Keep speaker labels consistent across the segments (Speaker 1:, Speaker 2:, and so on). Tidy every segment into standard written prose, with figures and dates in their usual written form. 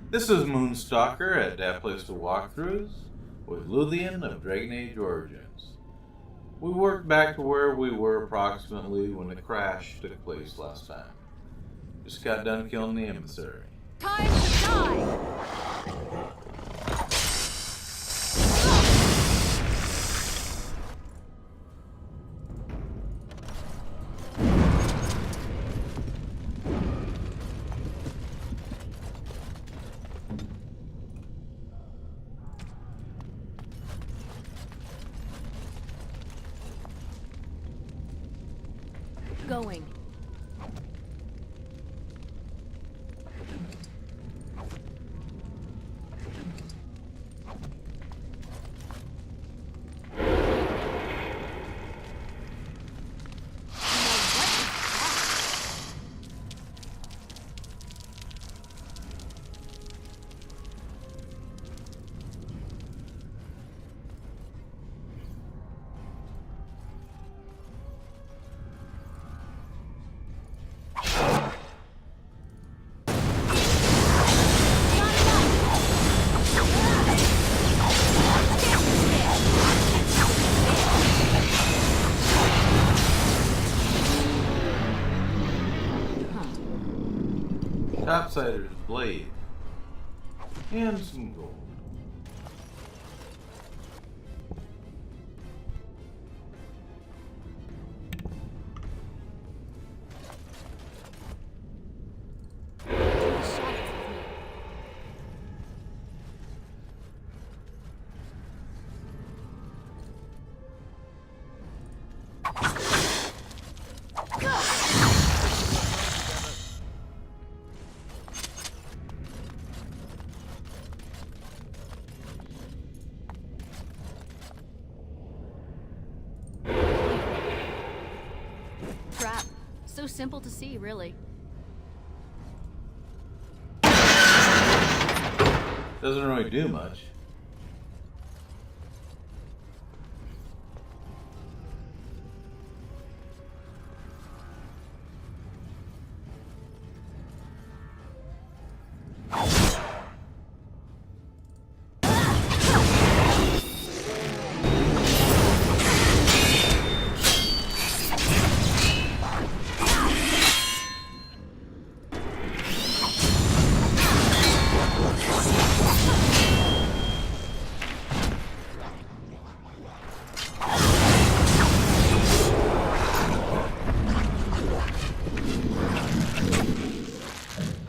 Speaker 1: This is Moonstalker at That Place to Walkthroughs with Luthien of Dragon Age Origins. We worked back to where we were approximately when the crash took place last time. Just got done killing the emissary.
Speaker 2: Time to die! Going.
Speaker 1: Topsider's blade. And some gold.
Speaker 2: Trap. So simple to see, really.
Speaker 1: Doesn't really do much.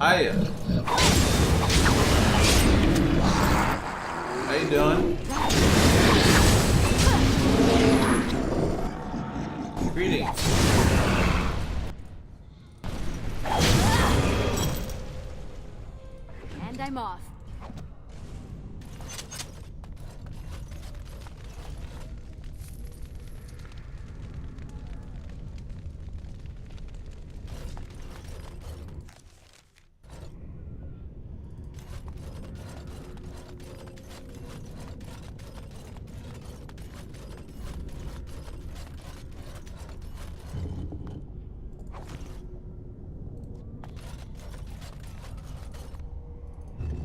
Speaker 1: Hiya. How you doing? Greetings.
Speaker 2: And I'm off.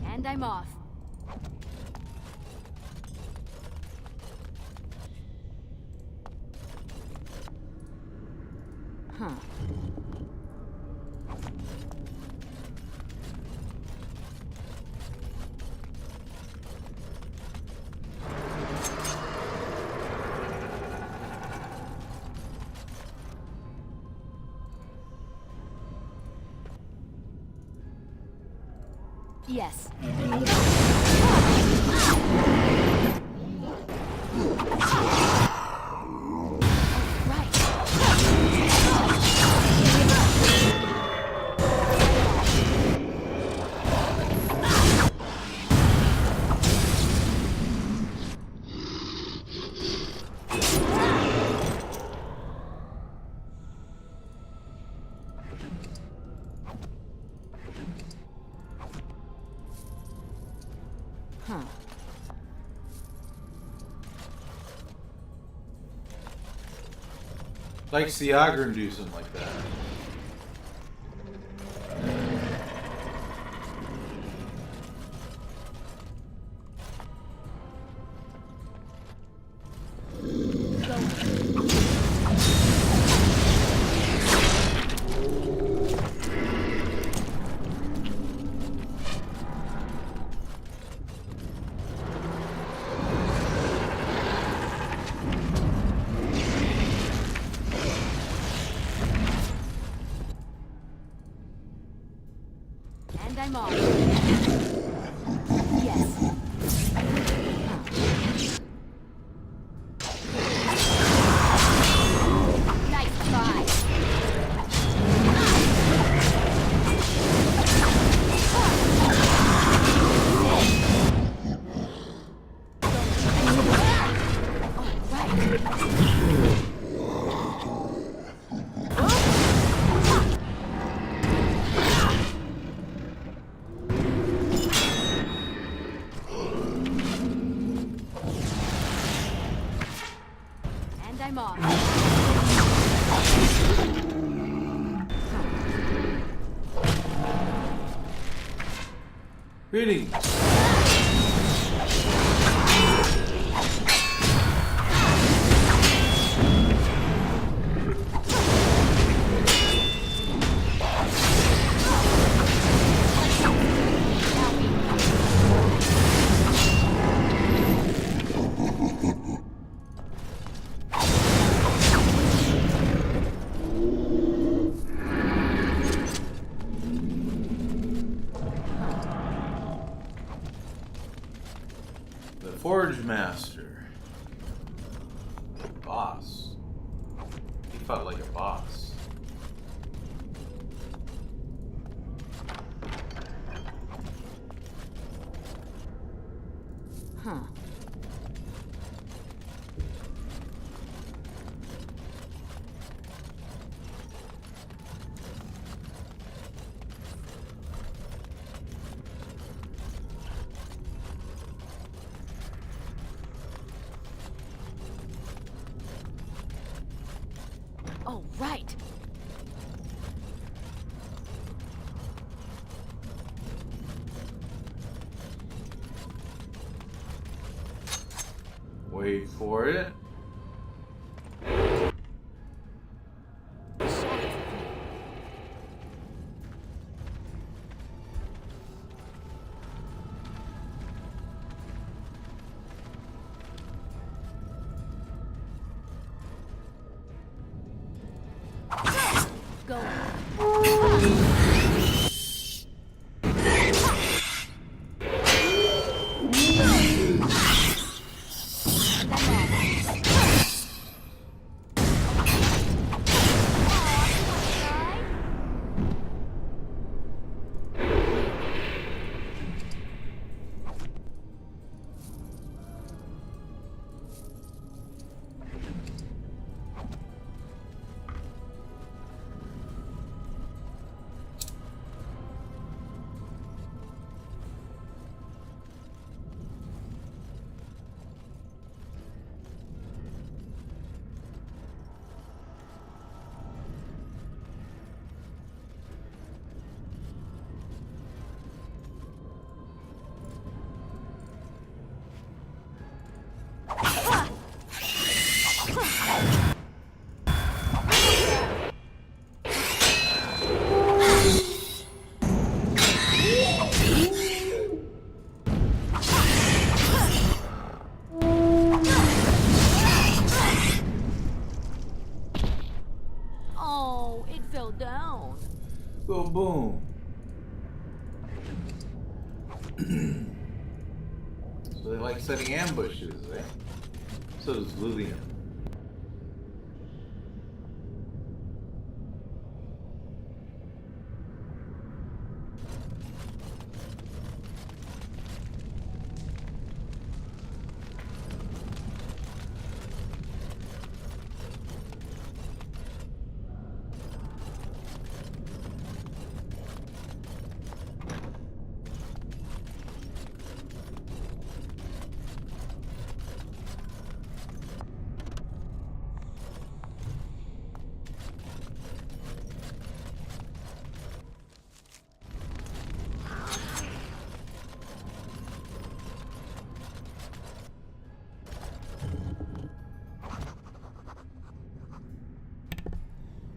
Speaker 2: And I'm off. Huh. Yes. Huh.
Speaker 1: Like Siagran do something like that.
Speaker 2: And I'm off. Yes. Nice try. I'm off.
Speaker 1: Greetings. Forge Master. Boss. He felt like a boss.
Speaker 2: Huh. Oh, right.
Speaker 1: Wait for it.
Speaker 2: Go. Oh, it fell down.
Speaker 1: Go boom. So they like setting ambushes, eh? So does Luthien.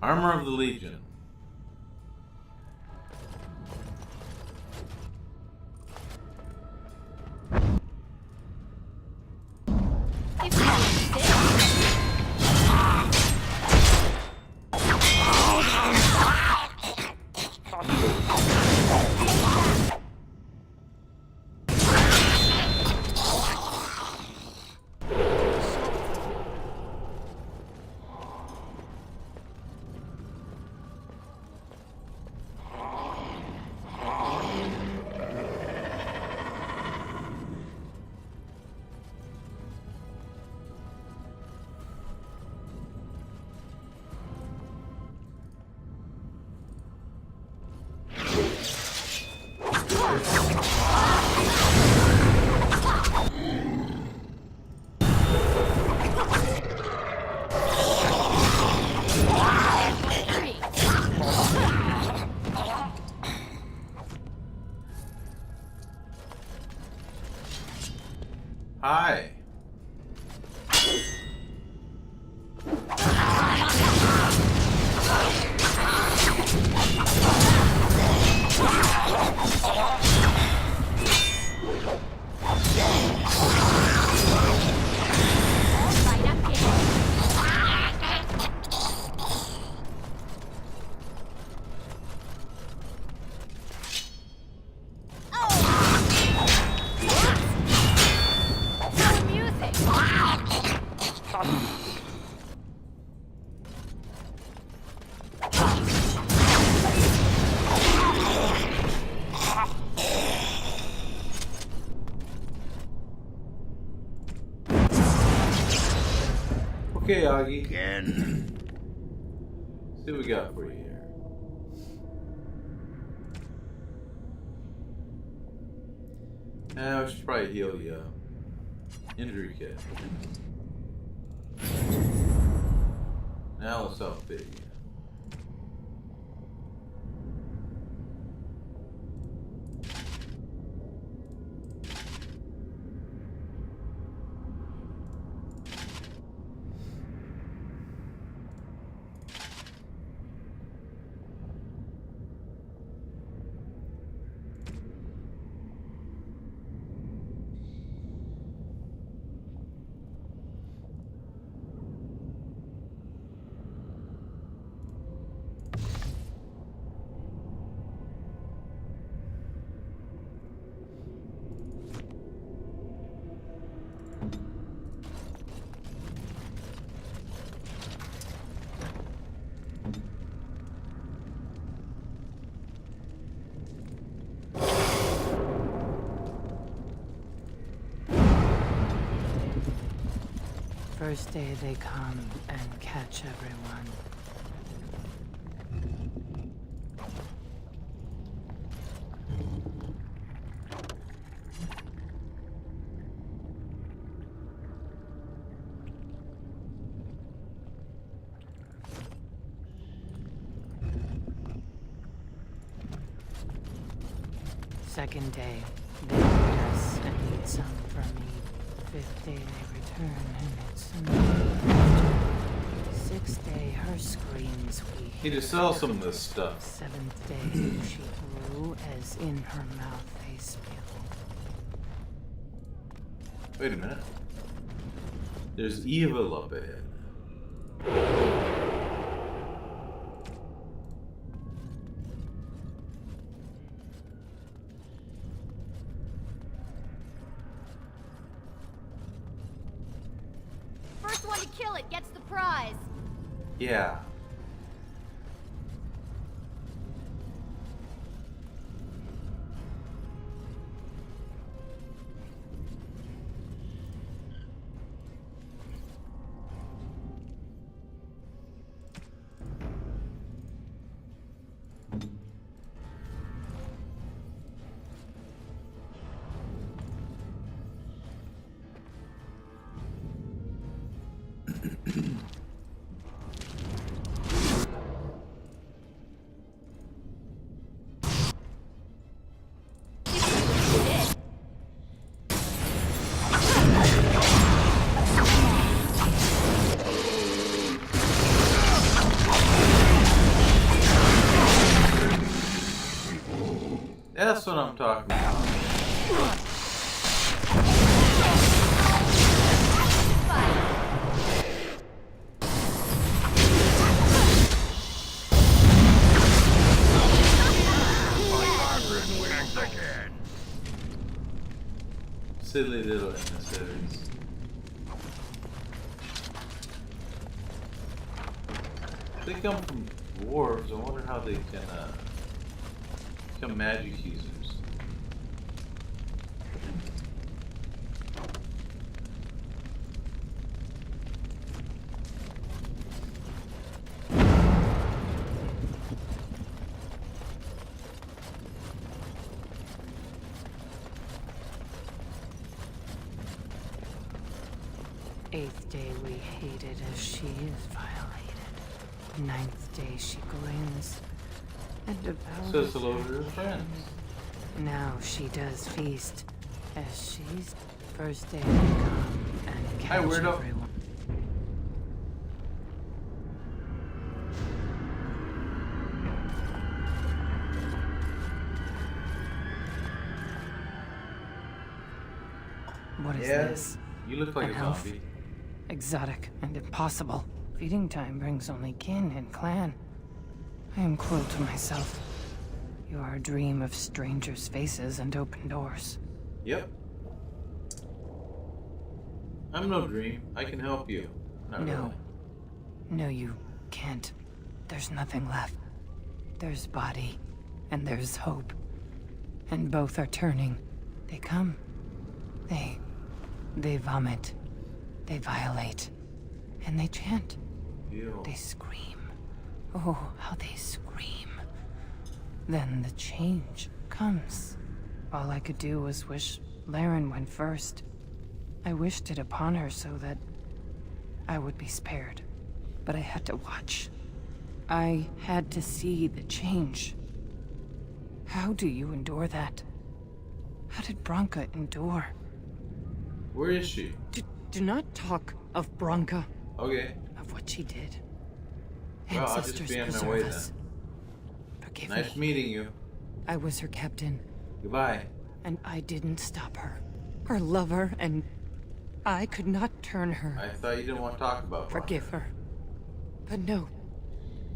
Speaker 1: Armor of the Legion. Hi. Okay, Augie.
Speaker 3: Again.
Speaker 1: See what we got for you here. Now I should probably heal you up. Injury kit. Now let's outfit you.
Speaker 4: First day they come and catch everyone. Second day, they meet us and eat some from me. Fifth day they return and it's another. Sixth day her screams we
Speaker 1: Need to sell some of this stuff.
Speaker 4: Seventh day she grew as in her mouth they spill.
Speaker 1: Wait a minute. There's evil up ahead.
Speaker 2: First one to kill it gets the prize.
Speaker 1: Yeah. That's what I'm talking about. Silly little emissaries. They come from dwarves. I wonder how they can become magic users.
Speaker 4: 8th day we hated as she is violated. 9th day she grins and devours
Speaker 1: Says hello to her friends.
Speaker 4: Now she does feast as she's first day to come and catch
Speaker 1: weirdo.
Speaker 4: everyone. What is this?
Speaker 1: You look like
Speaker 4: An
Speaker 1: a
Speaker 4: elf?
Speaker 1: zombie.
Speaker 4: Exotic and impossible. Feeding time brings only kin and clan. I am cruel to myself. You are a dream of strangers' faces and open doors.
Speaker 1: Yep. I'm no dream. I can help you. Not
Speaker 4: No.
Speaker 1: really.
Speaker 4: No, you can't. There's nothing left. There's body, and there's hope. And both are turning. They come. They vomit. They violate. And they chant.
Speaker 1: Ew.
Speaker 4: They scream. Oh, how they scream. Then the change comes. All I could do was wish Laren went first. I wished it upon her so that I would be spared. But I had to watch. I had to see the change. How do you endure that? How did Branka endure?
Speaker 1: Where is she?
Speaker 4: Do not talk of Branka,
Speaker 1: Okay.
Speaker 4: of what she did.
Speaker 1: Well, I'll just
Speaker 4: Ancestors
Speaker 1: be on my
Speaker 4: preserve
Speaker 1: way
Speaker 4: us. Forgive
Speaker 1: Nice
Speaker 4: me.
Speaker 1: meeting you.
Speaker 4: I was her captain,
Speaker 1: Goodbye.
Speaker 4: and I didn't stop her. Her lover, and I could not turn her.
Speaker 1: I thought you didn't want to talk about
Speaker 4: Forgive her. But no,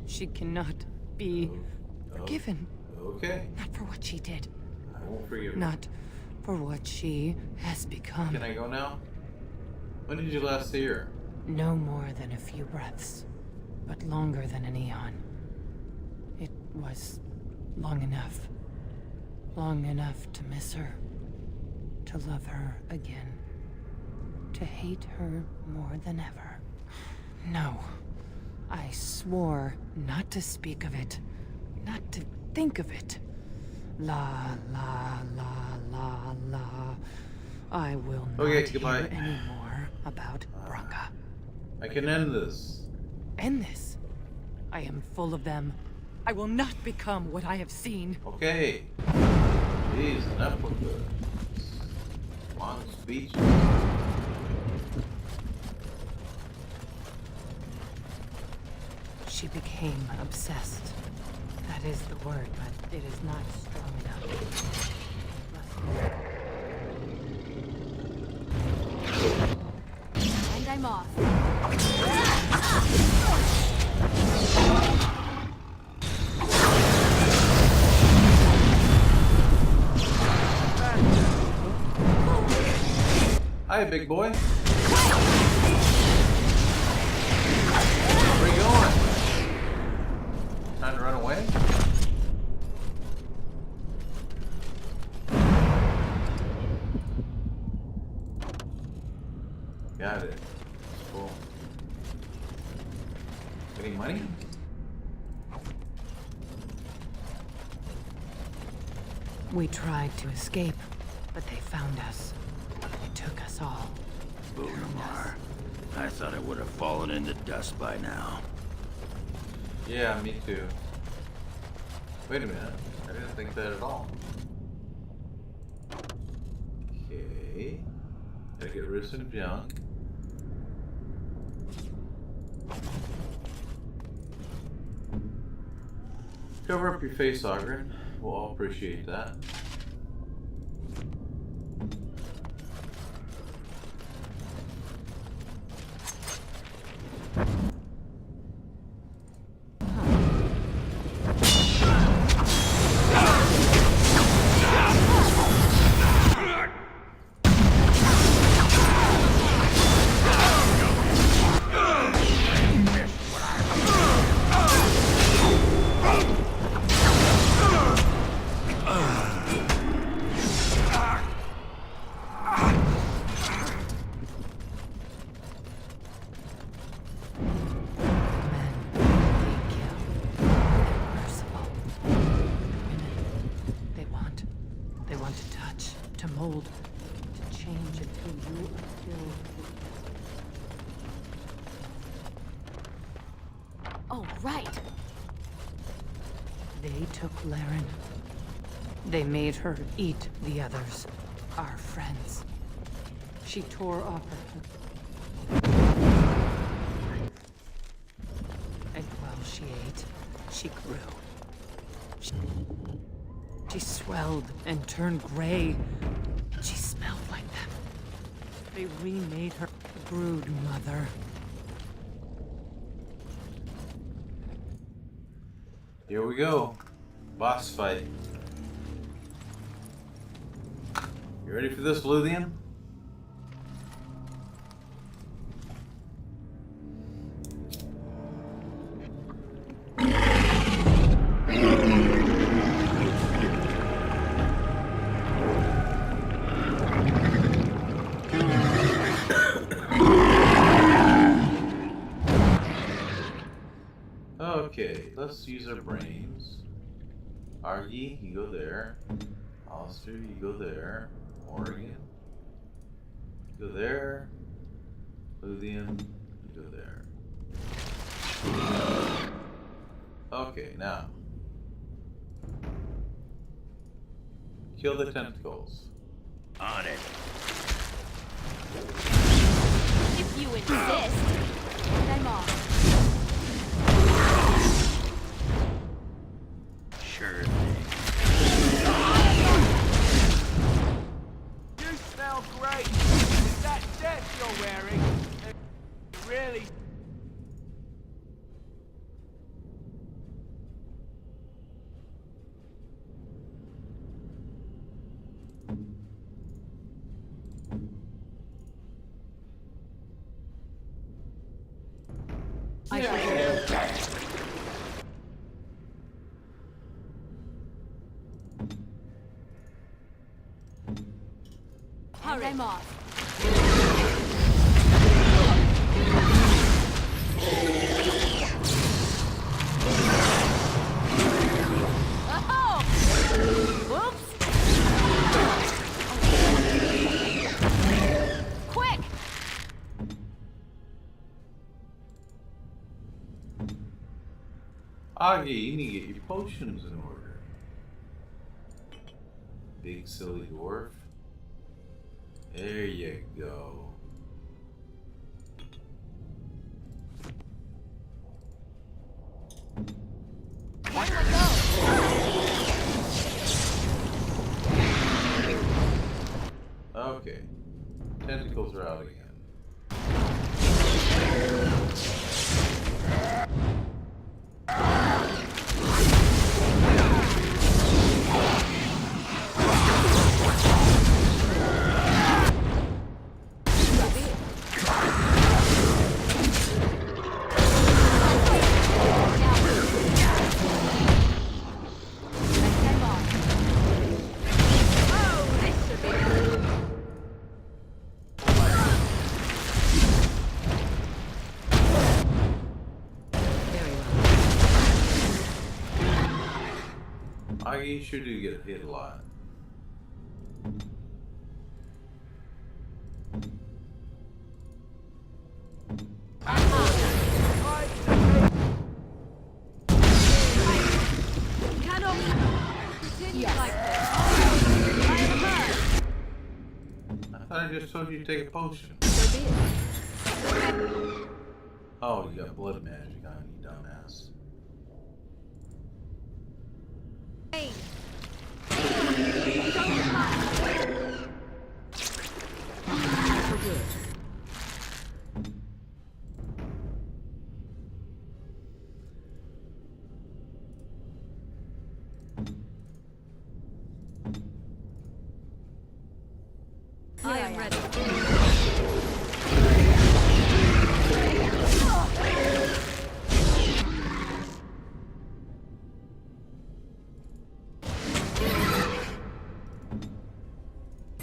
Speaker 4: she cannot be forgiven.
Speaker 1: Okay.
Speaker 4: Not for what she did.
Speaker 1: I won't forgive you.
Speaker 4: Not for what she has become.
Speaker 1: Can I go now? When did you last see her?
Speaker 4: No more than a few breaths, but longer than an eon. It was long enough. Long enough to miss her. To love her again. To hate her more than ever. No. I swore not to speak of it. Not to think of it. La, la, la, la, la. I will not
Speaker 1: goodbye.
Speaker 4: hear any more about Branka.
Speaker 1: I can end this.
Speaker 4: End this. I am full of them. I will not become what I have seen.
Speaker 1: Okay. Jeez, enough with the long speech.
Speaker 4: She became obsessed. That is the word, but it is not strong enough.
Speaker 2: And I'm off.
Speaker 1: Hi, big boy. Where you going? Time to run away? Got it. Cool. Any money?
Speaker 4: We tried to escape, but they found us. They took us all.
Speaker 3: Orzammar. I thought I would have fallen into dust by now.
Speaker 1: Yeah, me too. Wait a minute. I didn't think that at all. Okay. Gotta get rid of some junk. Cover up your face, Ogren. We'll all appreciate that.
Speaker 4: They took Laren. They made her eat the others, our friends. She tore off her... And while she ate, she grew. She swelled and turned gray. She smelled like them. They remade her brood mother.
Speaker 1: Here we go. Boss fight. You ready for this, Luthien? Okay, let's use our brains. Argy, you go there. Alistair, you go there. Morgan, you go there. Luthien, you go there. Okay, now. Kill the tentacles.
Speaker 3: On it.
Speaker 2: If you insist, I'm off.
Speaker 3: Sure thing.
Speaker 5: You smell great. Is that death you're wearing? Really?
Speaker 2: Hurry. I'm off. Oh! Whoops! Quick!
Speaker 1: Augie, you need to get your potions in order. Big silly dwarf. There you go.
Speaker 2: Where do I go?
Speaker 1: Okay. Tentacles are out again. You sure do get hit a lot.
Speaker 2: Cannot continue like this.
Speaker 1: I thought I just told you to take a potion.
Speaker 2: So be it.
Speaker 1: Oh, you got blood magic on you, dumbass.
Speaker 2: Hey. I am ready.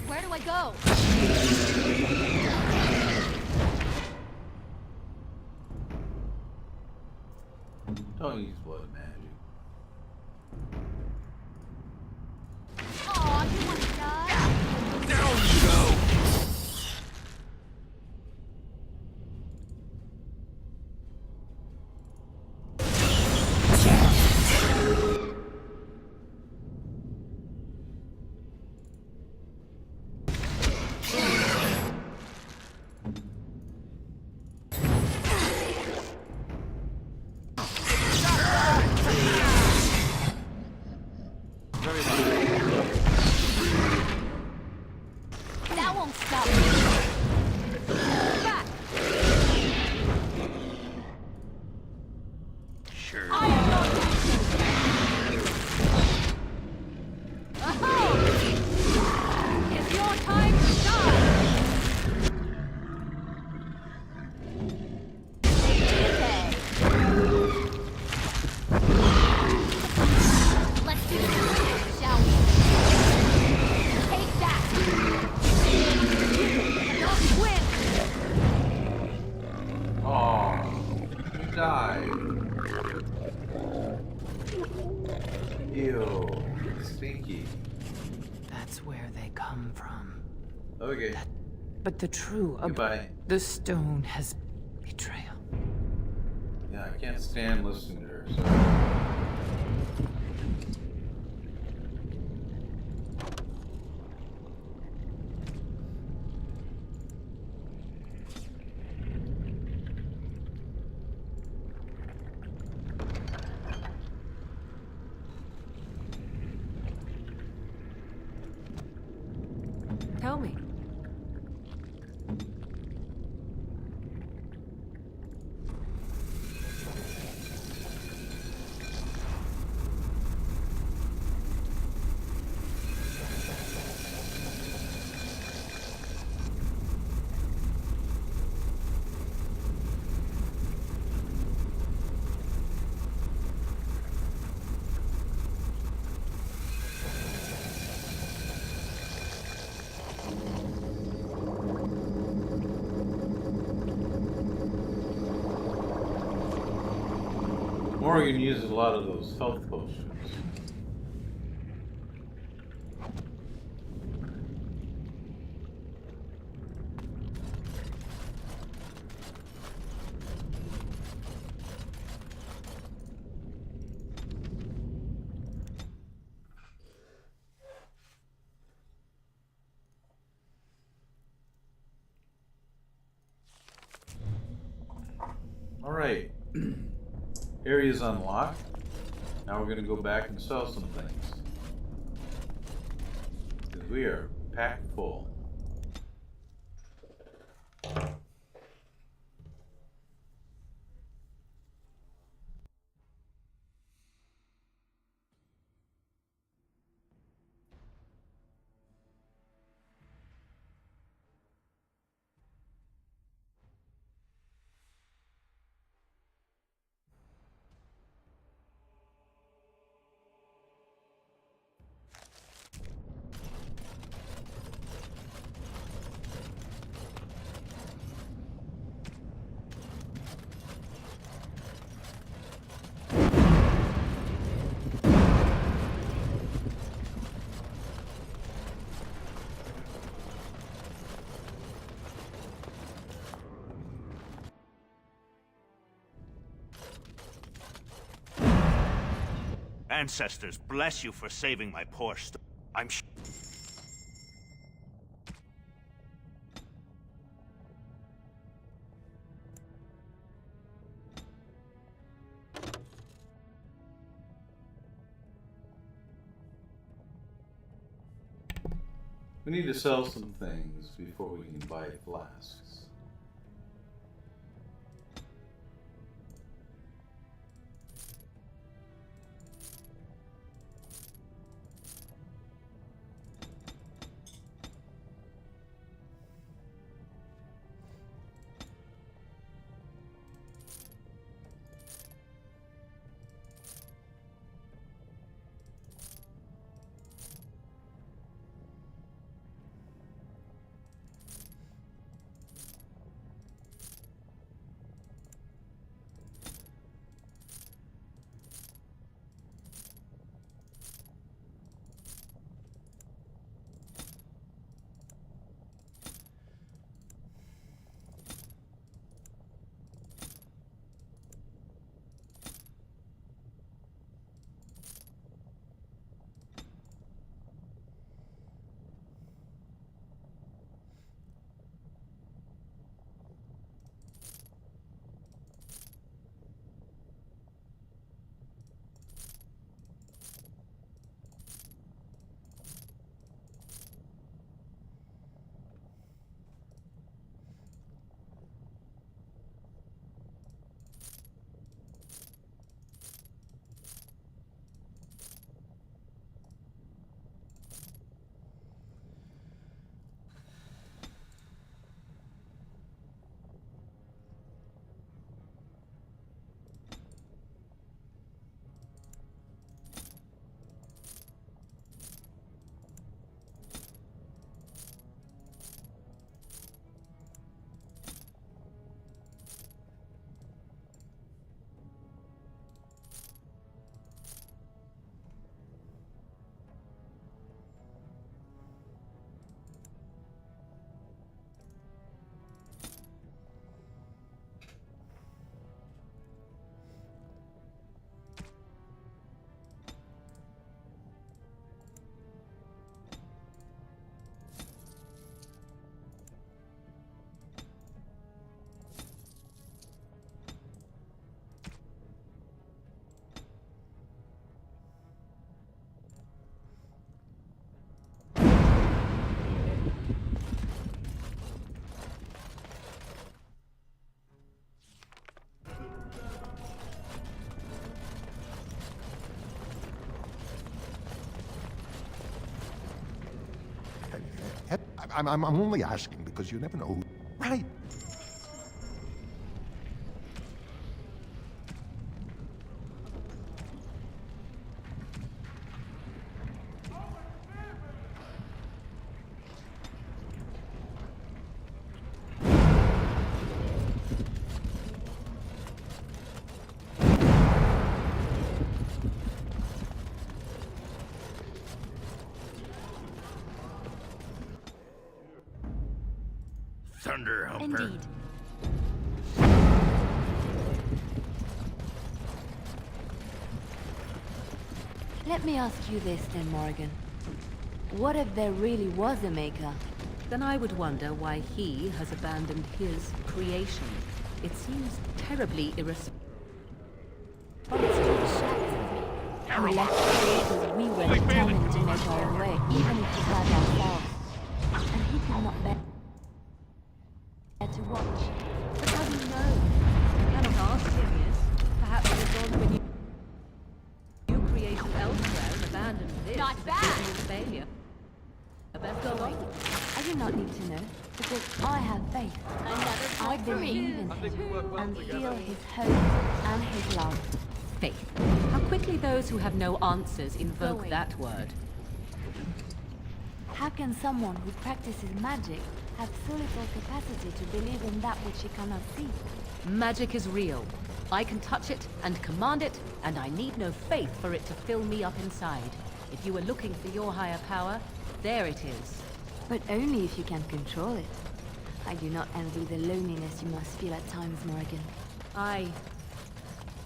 Speaker 2: Where do I go?
Speaker 1: Don't use blood magic.
Speaker 2: Aw, you want to die?
Speaker 3: Down you go!
Speaker 1: very much.
Speaker 2: That won't stop me. Back.
Speaker 3: Sure.
Speaker 2: I am not. Aho! It's your time to shine. Okay. Let's do this, shall we? Take that. Not win.
Speaker 1: Oh, you died. Ew, stinky.
Speaker 4: That's where they come from.
Speaker 1: Okay,
Speaker 4: But the true
Speaker 1: goodbye.
Speaker 4: the stone has betrayal.
Speaker 1: Yeah, I can't stand listening to her, so.
Speaker 2: Tell me.
Speaker 1: Morgan uses a lot of those health potions. All right. Area's unlocked. Now we're going to go back and sell some things. Because we are packed full.
Speaker 6: Ancestors, bless you for saving my poor I'm
Speaker 1: We need to sell some things before we can buy flasks.
Speaker 7: I'm only asking because you never know who... Right.
Speaker 3: Thunder Humper.
Speaker 2: Indeed. Let me ask you this then, Morgan. What if there really was a maker?
Speaker 8: Then I would wonder why he has abandoned his creation. It seems terribly irresponsible.
Speaker 2: We left creators we were determined to make our own way, even if we had ourselves. And he could not bear to watch.
Speaker 8: But how do you know? You cannot ask him, yes? Perhaps he has gone to a new creation elsewhere and abandoned this.
Speaker 2: Not bad.
Speaker 8: As a failure. Best go on.
Speaker 2: I do not need to know, because I have faith. I believe in him and feel his hope and his love.
Speaker 8: Faith. How quickly those who have no answers invoke
Speaker 2: Going.
Speaker 8: that word.
Speaker 2: How can someone who practices magic have so little capacity to believe in that which he cannot see?
Speaker 8: Magic is real. I can touch it and command it, and I need no faith for it to fill me up inside. If you were looking for your higher power, there it is.
Speaker 2: But only if you can control it. I do not envy the loneliness you must feel at times, Morgan.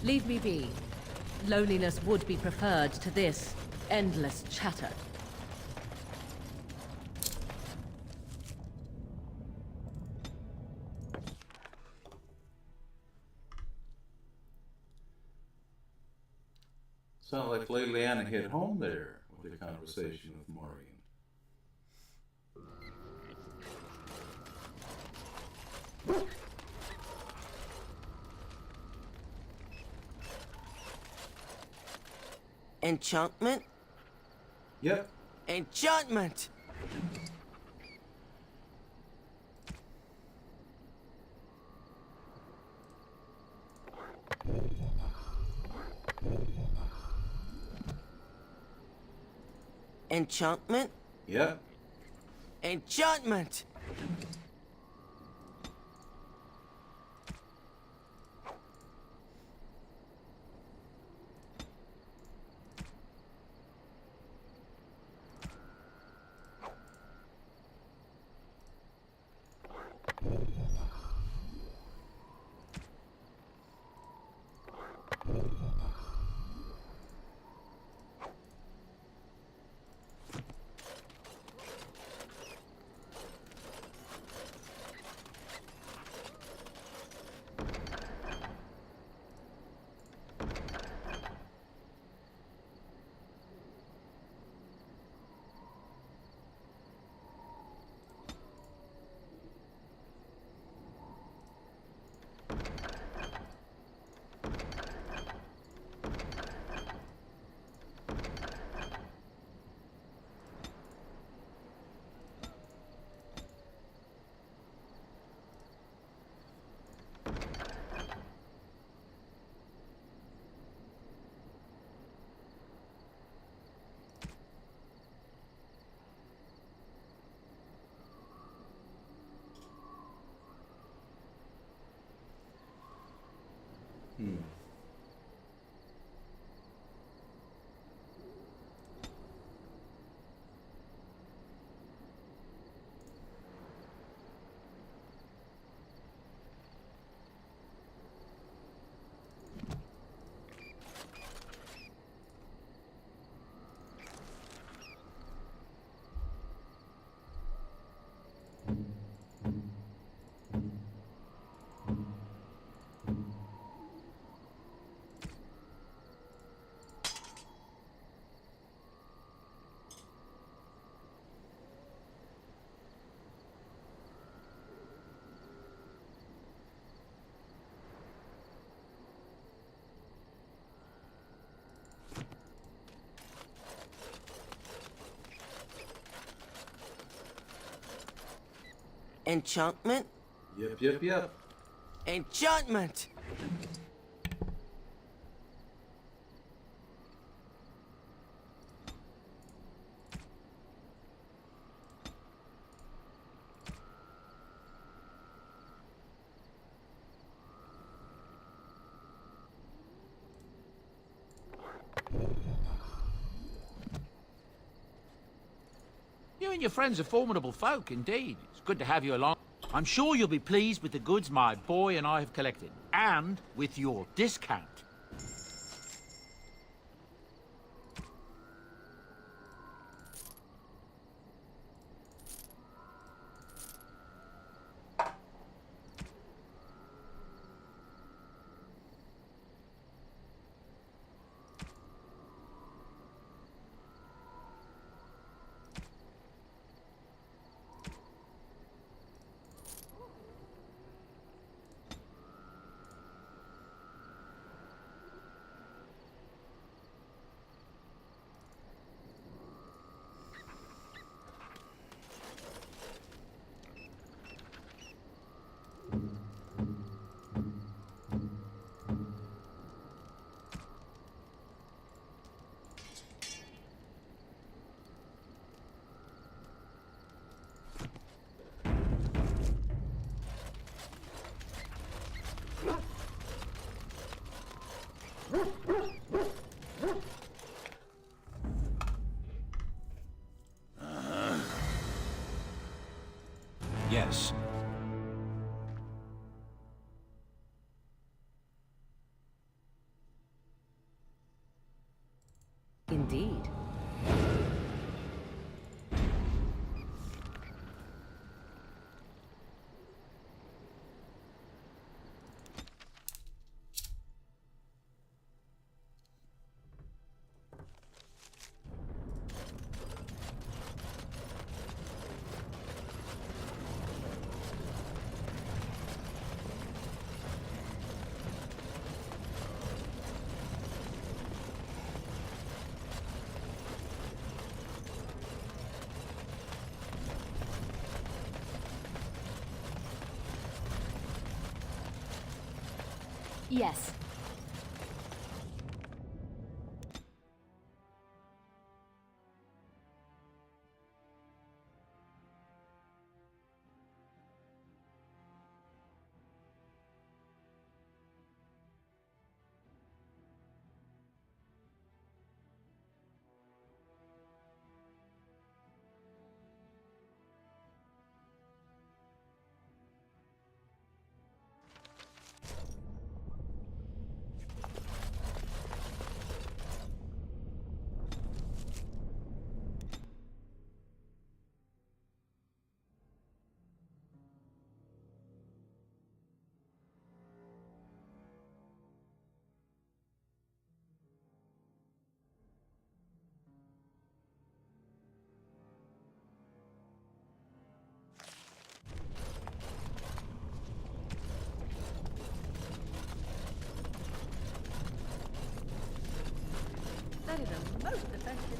Speaker 8: Leave me be. Loneliness would be preferred to this endless chatter.
Speaker 1: Sounds like Lady Anna hit home there with the conversation with Maureen.
Speaker 9: Enchantment?
Speaker 1: Yep.
Speaker 9: Enchantment! Enchantment?
Speaker 1: Yep.
Speaker 9: Enchantment! Enchantment?
Speaker 1: Yep.
Speaker 9: Enchantment!
Speaker 5: You and your friends are formidable folk, indeed. It's good to have you along. I'm sure you'll be pleased with the goods my boy and I have collected, and with your discount.
Speaker 3: Yes.
Speaker 8: Indeed.
Speaker 2: Yes.
Speaker 8: That is a most effective.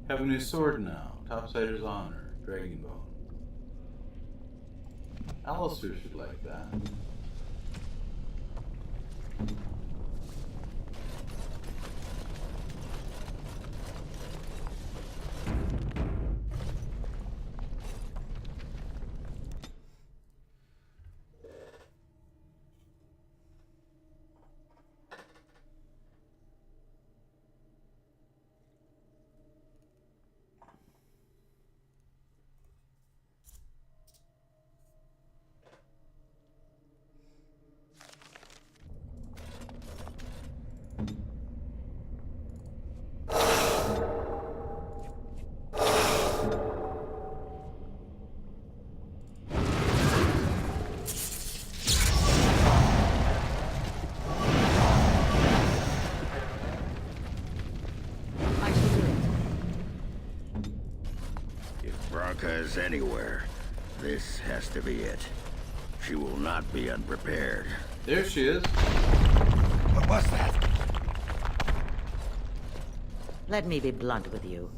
Speaker 1: Have a new sword now. Topsider's Honor. Dragon Bone. Alistair should like that.
Speaker 3: is anywhere, this has to be it. She will not be unprepared.
Speaker 1: There she is.
Speaker 7: What was that?
Speaker 10: Let me be blunt with you.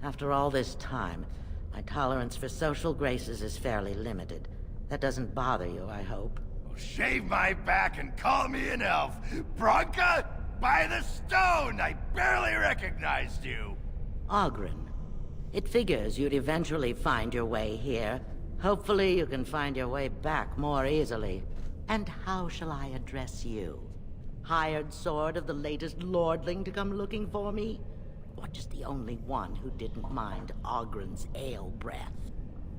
Speaker 10: After all this time, my tolerance for social graces is fairly limited. That doesn't bother you, I hope.
Speaker 7: Shave my back and call me an elf. Bronca? By the stone! I barely recognized you.
Speaker 10: Ogren. It figures you'd eventually find your way here. Hopefully you can find your way back more easily. And how shall I address you? Hired sword of the latest lordling to come looking for me? Or just the only one who didn't mind Ogren's ale breath?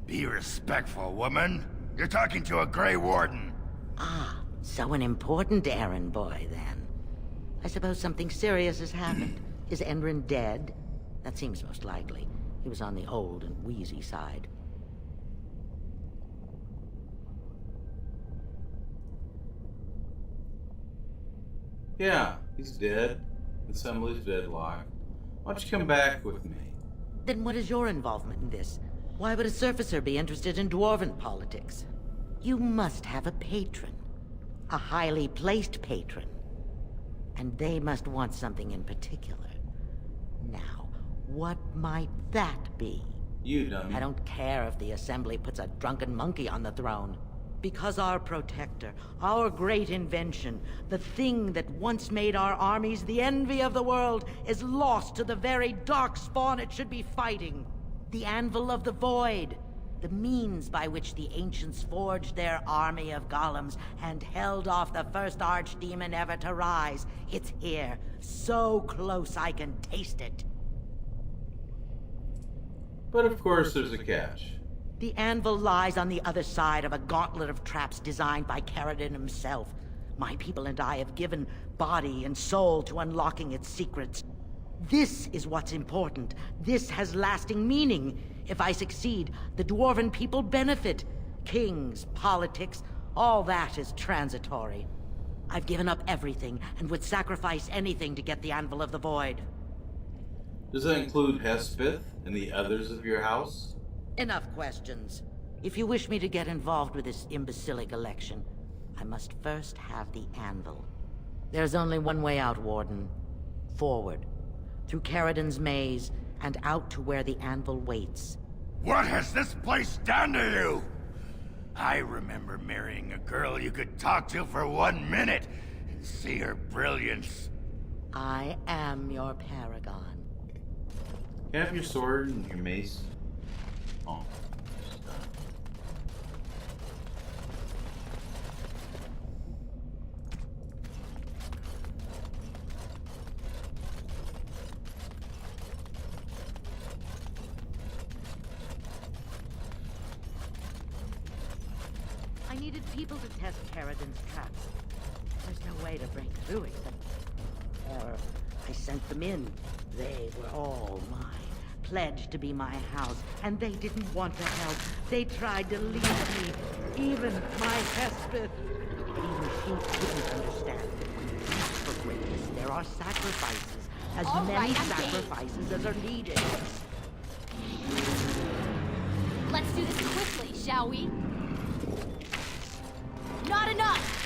Speaker 7: Be respectful, woman. You're talking to a Grey Warden.
Speaker 10: Ah, so an important errand boy, then. I suppose something serious has happened. Is Enrin dead? That seems most likely. He was on the old and wheezy side.
Speaker 1: Yeah, he's dead. The assembly's deadlocked. Why don't you come back with me?
Speaker 10: Then what is your involvement in this? Why would a surfacer be interested in dwarven politics? You must have a patron. A highly placed patron. And they must want something in particular. Now, what might that be?
Speaker 1: You dummy.
Speaker 10: I don't care if the Assembly puts a drunken monkey on the throne. Because our protector, our great invention, the thing that once made our armies the envy of the world, is lost to the very Darkspawn it should be fighting. The Anvil of the Void. The means by which the ancients forged their army of golems and held off the first archdemon ever to rise. It's here, so close I can taste it.
Speaker 1: But of course there's a catch.
Speaker 10: The anvil lies on the other side of a gauntlet of traps designed by Caradon himself. My people and I have given body and soul to unlocking its secrets. This is what's important. This has lasting meaning. If I succeed, the Dwarven people benefit. Kings, politics, all that is transitory. I've given up everything and would sacrifice anything to get the Anvil of the Void.
Speaker 1: Does that include Hespith and the others of your house?
Speaker 10: Enough questions. If you wish me to get involved with this imbecilic election, I must first have the Anvil. There's only one way out, Warden. Forward. Through Caradon's maze, and out to where the Anvil waits.
Speaker 7: What has this place done to you? I remember marrying a girl you could talk to for 1 minute and see her brilliance.
Speaker 10: I am your paragon.
Speaker 1: You have your sword and your mace. Oh.
Speaker 10: I needed people to test Caradon's traps. There's no way to break through except... Or I sent them in. They were all mine. Pledged to be my house, and they didn't want to help. They tried to leave me. Even my Hespith. Even she couldn't understand that when you reach for greatness, there are sacrifices. As
Speaker 2: All
Speaker 10: many
Speaker 2: right, I'm game.
Speaker 10: sacrifices as are needed.
Speaker 2: Let's do this quickly, shall we? Not enough!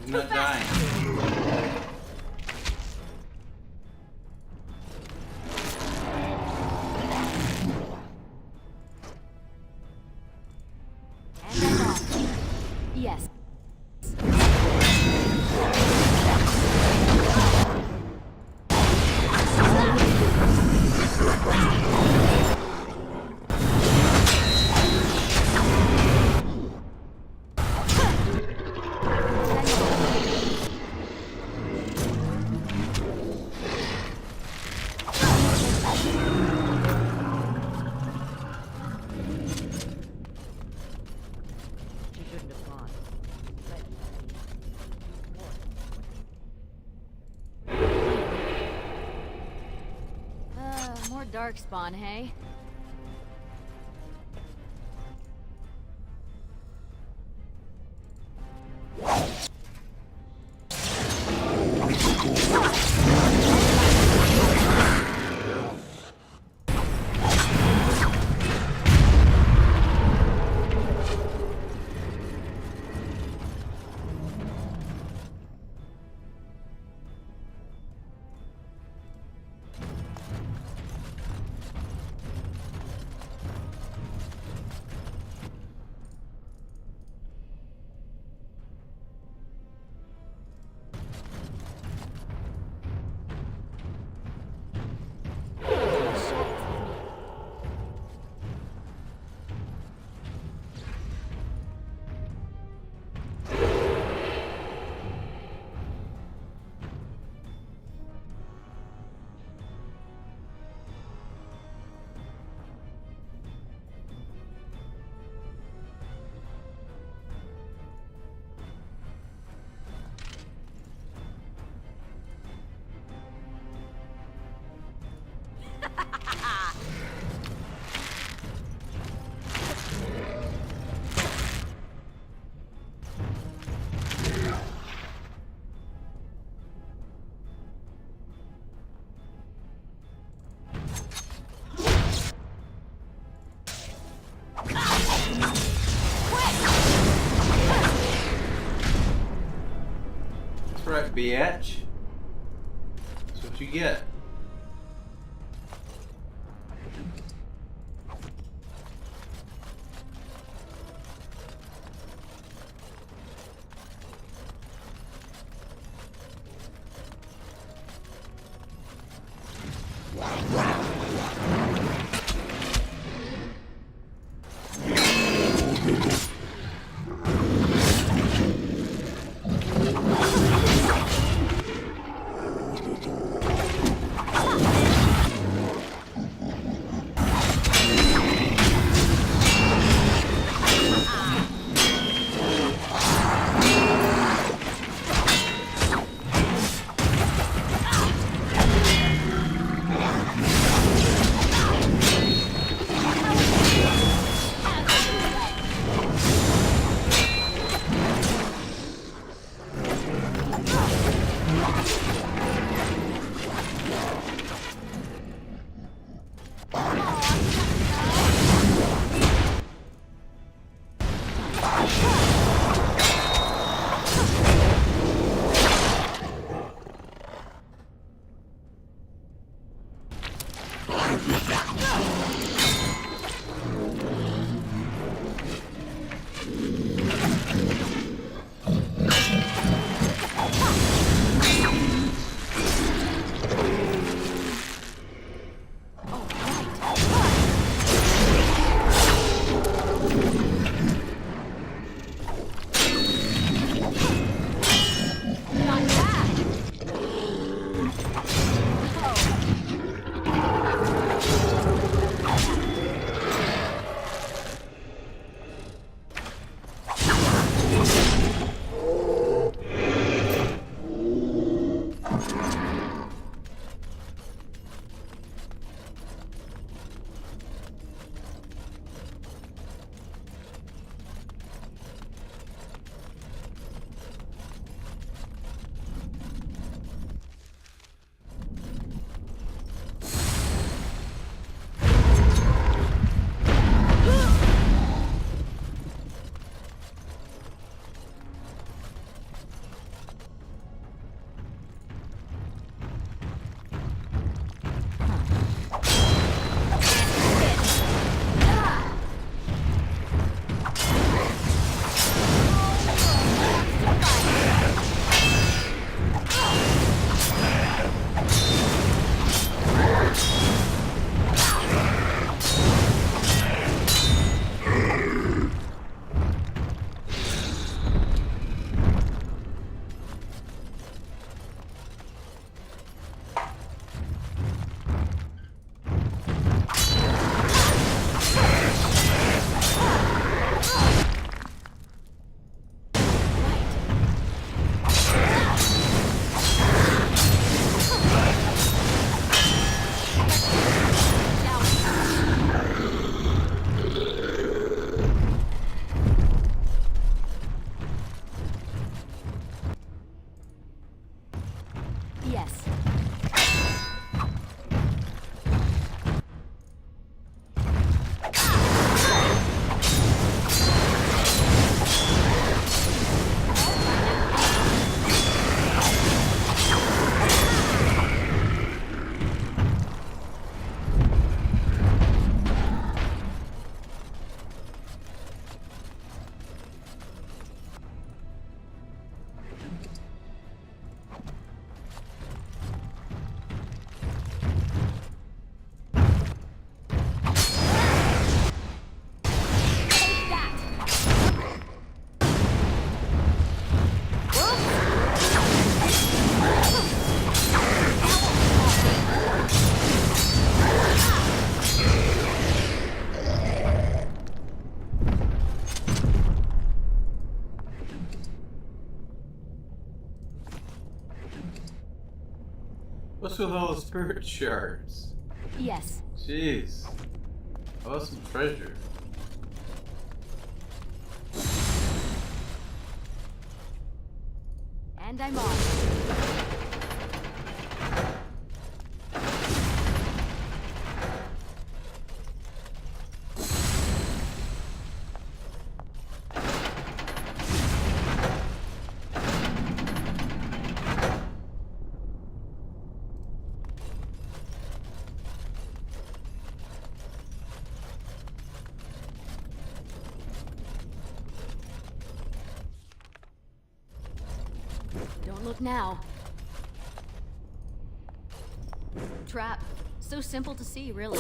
Speaker 1: He's not dying.
Speaker 2: And I'm off. Yes.
Speaker 10: She shouldn't have gone.
Speaker 2: More Darkspawn, hey?
Speaker 1: bitch. That's what you get. What's with all the spirit shards?
Speaker 2: Yes.
Speaker 1: Jeez. Awesome treasure.
Speaker 2: And I'm on. look now? Trap. So simple to see, really.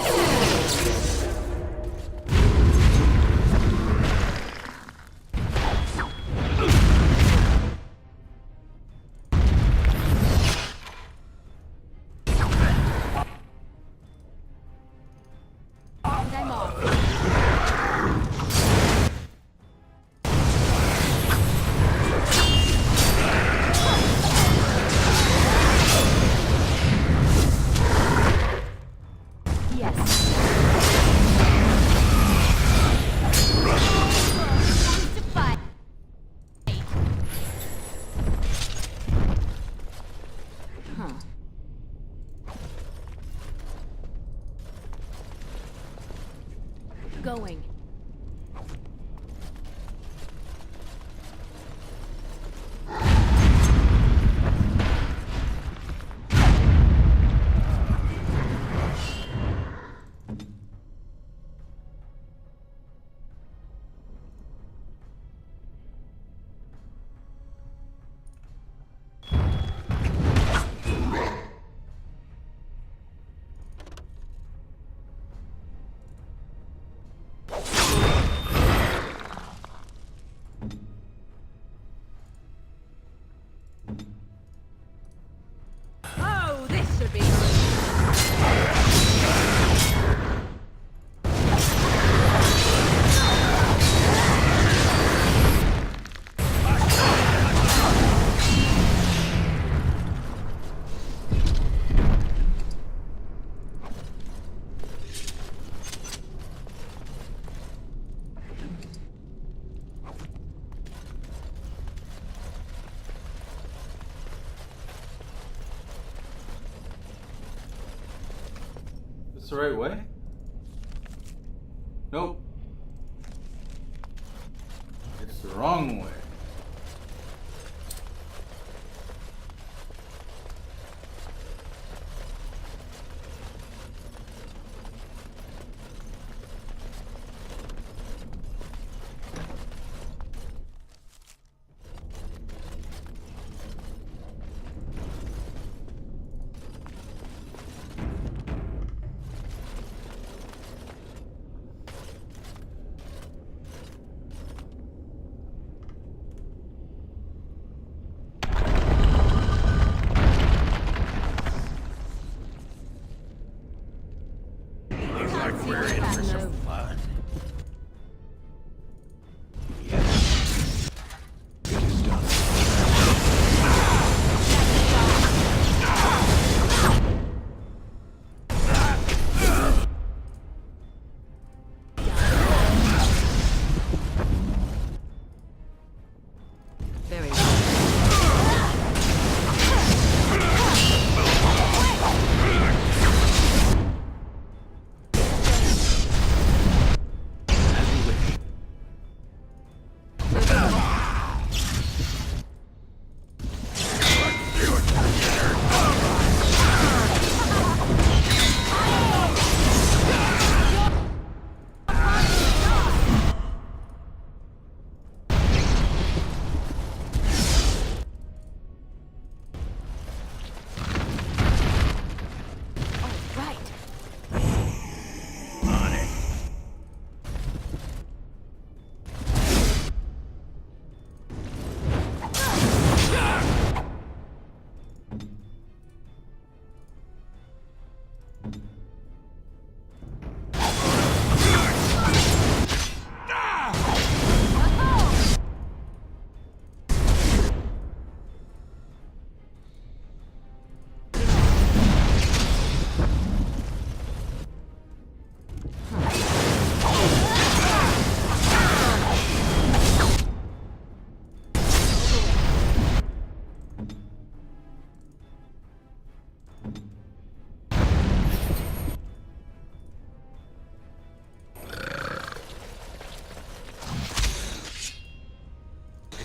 Speaker 2: Going. Oh, this should be
Speaker 1: Is this the right way? Nope. It's the wrong way.
Speaker 3: We're in for some fun.
Speaker 8: Very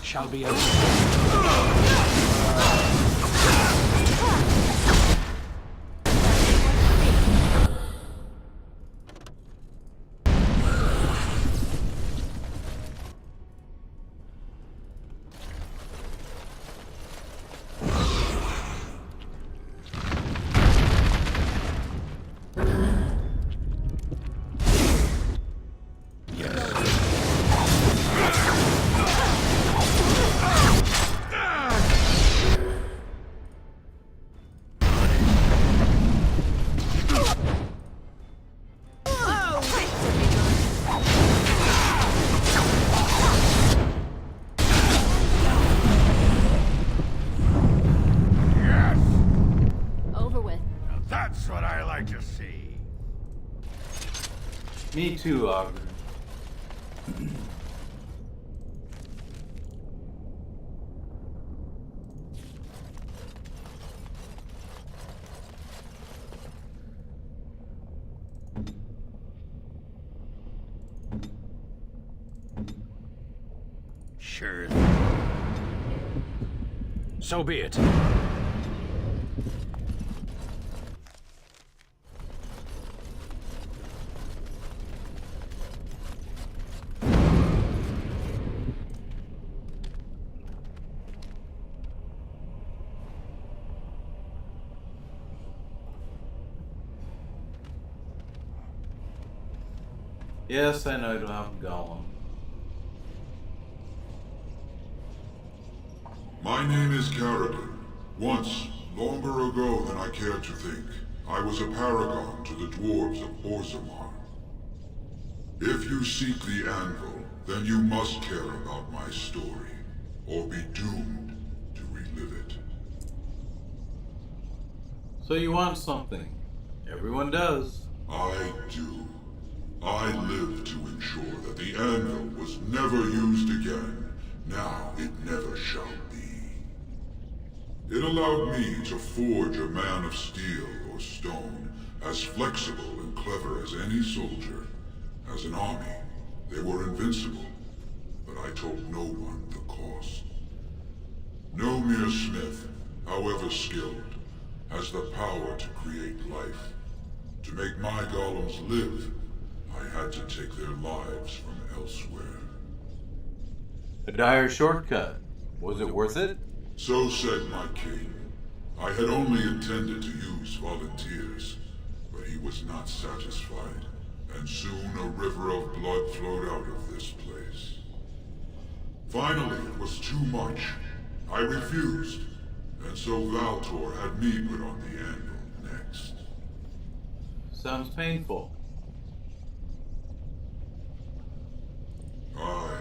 Speaker 5: Shall be over.
Speaker 1: Me too, Augur.
Speaker 3: Sure.
Speaker 11: So be it.
Speaker 1: Yes, I know I don't have a golem.
Speaker 12: My name is Carradine. Once, longer ago than I cared to think, I was a paragon to the dwarves of Orzammar. If you seek the anvil, then you must care about my story, or be doomed to relive it.
Speaker 1: So you want something. Everyone does.
Speaker 12: I do. I live to ensure that the anvil was never used again. Now it never shall be. It allowed me to forge a man of steel or stone, as flexible and clever as any soldier. As an army, they were invincible, but I told no one the cost. No mere smith, however skilled, has the power to create life. To make my golems live, I had to take their lives from elsewhere.
Speaker 1: A dire shortcut. Was it worth it?
Speaker 12: So said my king. I had only intended to use volunteers, but he was not satisfied, and soon a river of blood flowed out of this place. Finally, it was too much. I refused, and so Valtor had me put on the anvil next.
Speaker 1: Sounds painful.
Speaker 12: I,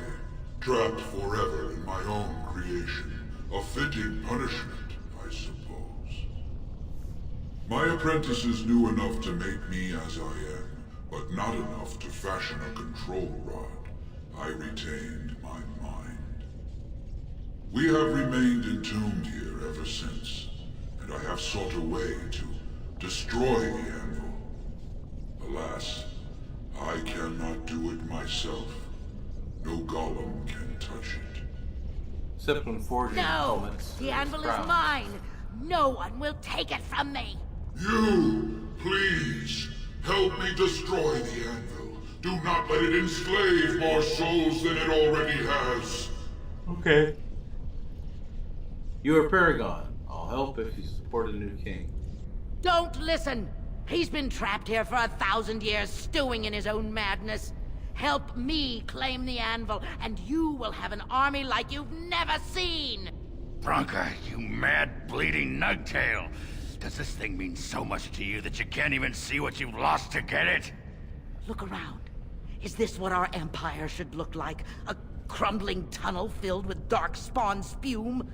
Speaker 12: trapped forever in my own creation. A fitting punishment, I suppose. My apprentices knew enough to make me as I am, but not enough to fashion a control rod. I retained my mind. We have remained entombed here ever since, and I have sought a way to destroy the anvil. Alas, I cannot do it myself. No golem can touch it.
Speaker 1: Except when forging
Speaker 10: No!
Speaker 1: elements.
Speaker 10: The anvil is mine! No one will take it from me!
Speaker 12: You, please, help me destroy the anvil. Do not let it enslave more souls than it already has.
Speaker 1: Okay. You are Paragon. I'll help if you support a new king.
Speaker 10: Don't listen! He's been trapped here for 1,000 years, stewing in his own madness. Help me claim the anvil, and you will have an army like you've never seen!
Speaker 7: Bronca, you mad, bleeding nugtail! Does this thing mean so much to you that you can't even see what you've lost to get it?
Speaker 10: Look around. Is this what our empire should look like? A crumbling tunnel filled with Darkspawn spume?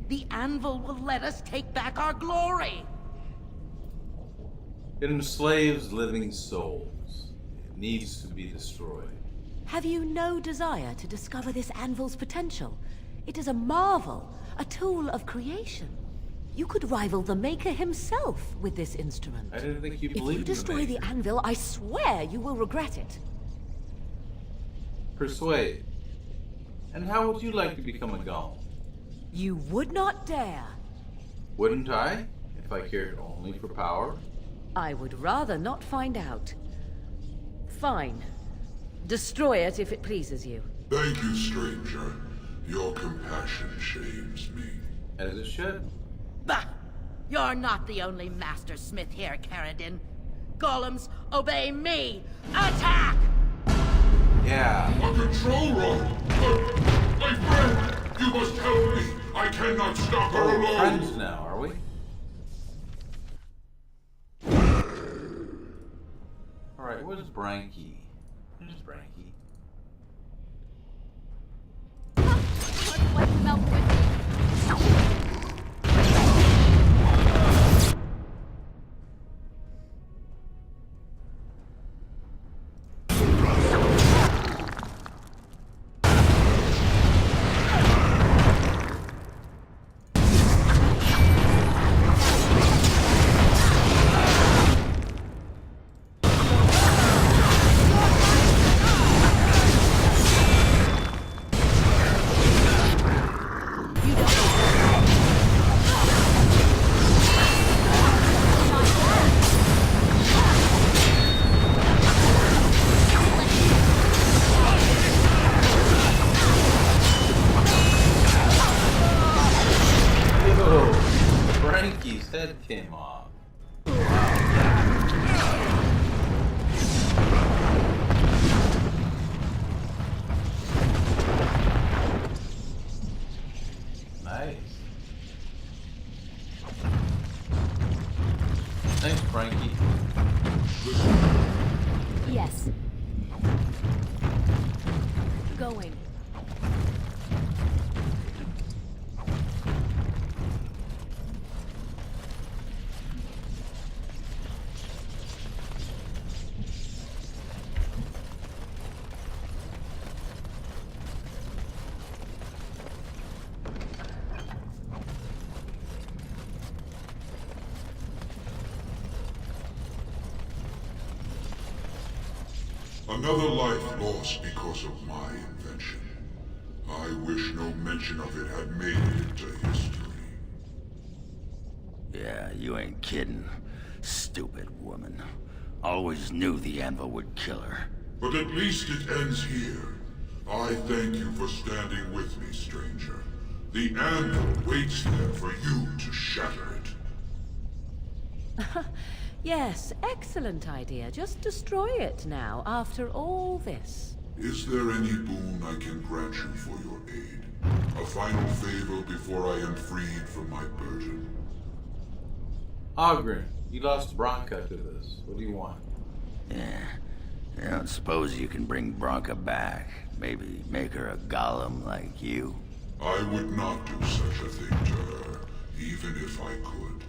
Speaker 10: The anvil will let us take back our glory!
Speaker 1: It enslaves living souls. It needs to be destroyed.
Speaker 8: Have you no desire to discover this anvil's potential? It is a marvel, a tool of creation. You could rival the Maker himself with this instrument.
Speaker 1: I didn't think you
Speaker 8: If you
Speaker 1: believed in
Speaker 8: destroy the anvil, I swear you will regret it.
Speaker 1: Persuade. And how would you like to become a golem?
Speaker 8: You would not dare.
Speaker 1: Wouldn't I, if I cared only for power?
Speaker 8: I would rather not find out. Fine. Destroy it if it pleases you.
Speaker 12: Thank you, stranger. Your compassion shames me.
Speaker 1: As it should.
Speaker 10: Bah! You're not the only master smith here, Carradine. Golems, obey me! Attack!
Speaker 1: Yeah.
Speaker 12: A control rod! My friend! You must help me! I cannot stop her
Speaker 1: We're
Speaker 12: alone!
Speaker 1: friends now, are we? Alright, where's Branky? Where's Branky? him off. Nice. Thanks, Frankie.
Speaker 2: Yes. Going.
Speaker 12: Another life lost because of my invention. I wish no mention of it had made it into history.
Speaker 3: Yeah, you ain't kidding. Stupid woman. Always knew the anvil would kill her.
Speaker 12: But at least it ends here. I thank you for standing with me, stranger. The anvil waits there for you to shatter it.
Speaker 8: Yes, excellent idea. Just destroy it now, after all this.
Speaker 12: Is there any boon I can grant you for your aid? A final favor before I am freed from my burden?
Speaker 1: Ogren, you lost Bronca to this. What do you want?
Speaker 3: Yeah. I don't suppose you can bring Bronca back. Maybe make her a golem like you.
Speaker 12: I would not do such a thing to her, even if I could.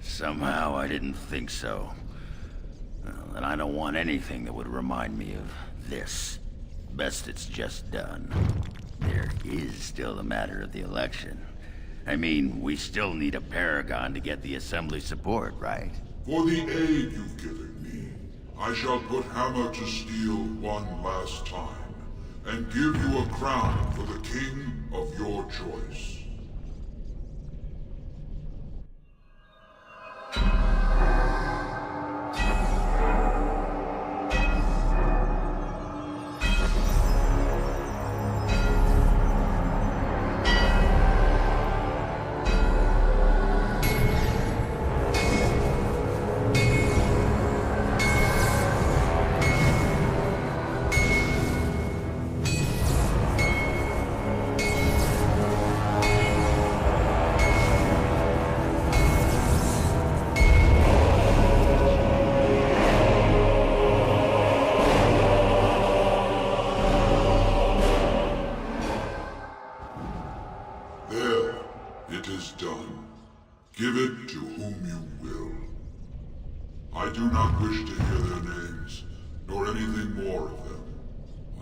Speaker 3: Somehow I didn't think so. Well, and I don't want anything that would remind me of this. Best it's just done. There is still the matter of the election. I mean, we still need a paragon to get the assembly support, right?
Speaker 12: For the aid you've given me, I shall put hammer to steel one last time, and give you a crown for the king of your choice. Give it to whom you will. I do not wish to hear their names, nor anything more of them.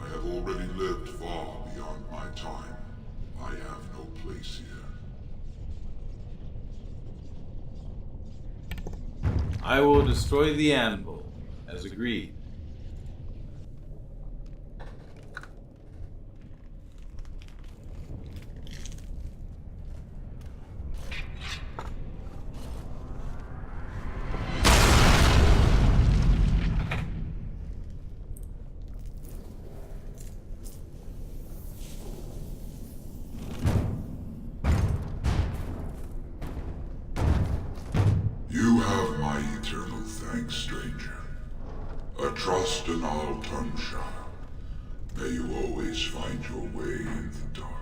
Speaker 12: I have already lived far beyond my time. I have no place here.
Speaker 1: I will destroy the anvil, as agreed.
Speaker 12: You have my eternal thanks, stranger. A trust and I'll tongue sharp. May you always find your way in the dark.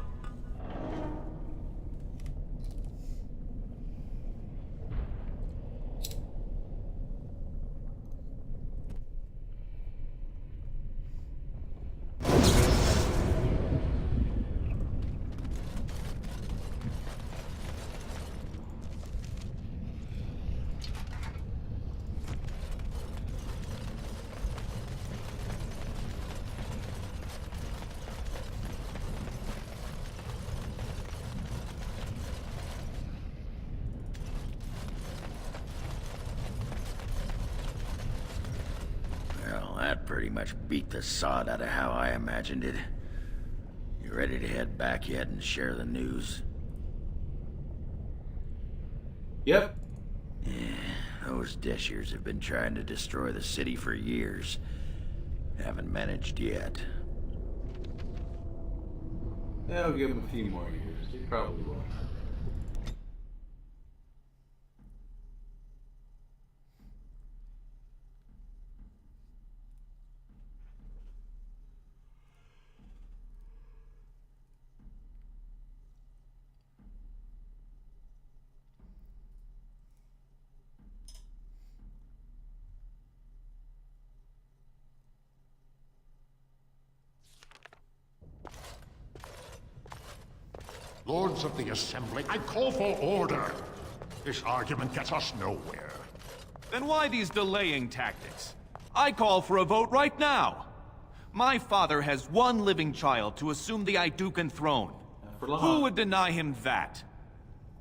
Speaker 3: That pretty much beat the sod out of how I imagined it. You ready to head back yet and share the news?
Speaker 1: Yep.
Speaker 3: Yeah, those Deshirs have been trying to destroy the city for years. Haven't managed yet.
Speaker 1: I'll give them a few more years. They probably won't.
Speaker 11: Lords of the Assembly, I call for order. This argument gets us nowhere.
Speaker 13: Then why these delaying tactics? I call for a vote right now. My father has one living child to assume the Idukan throne. Who would deny him that?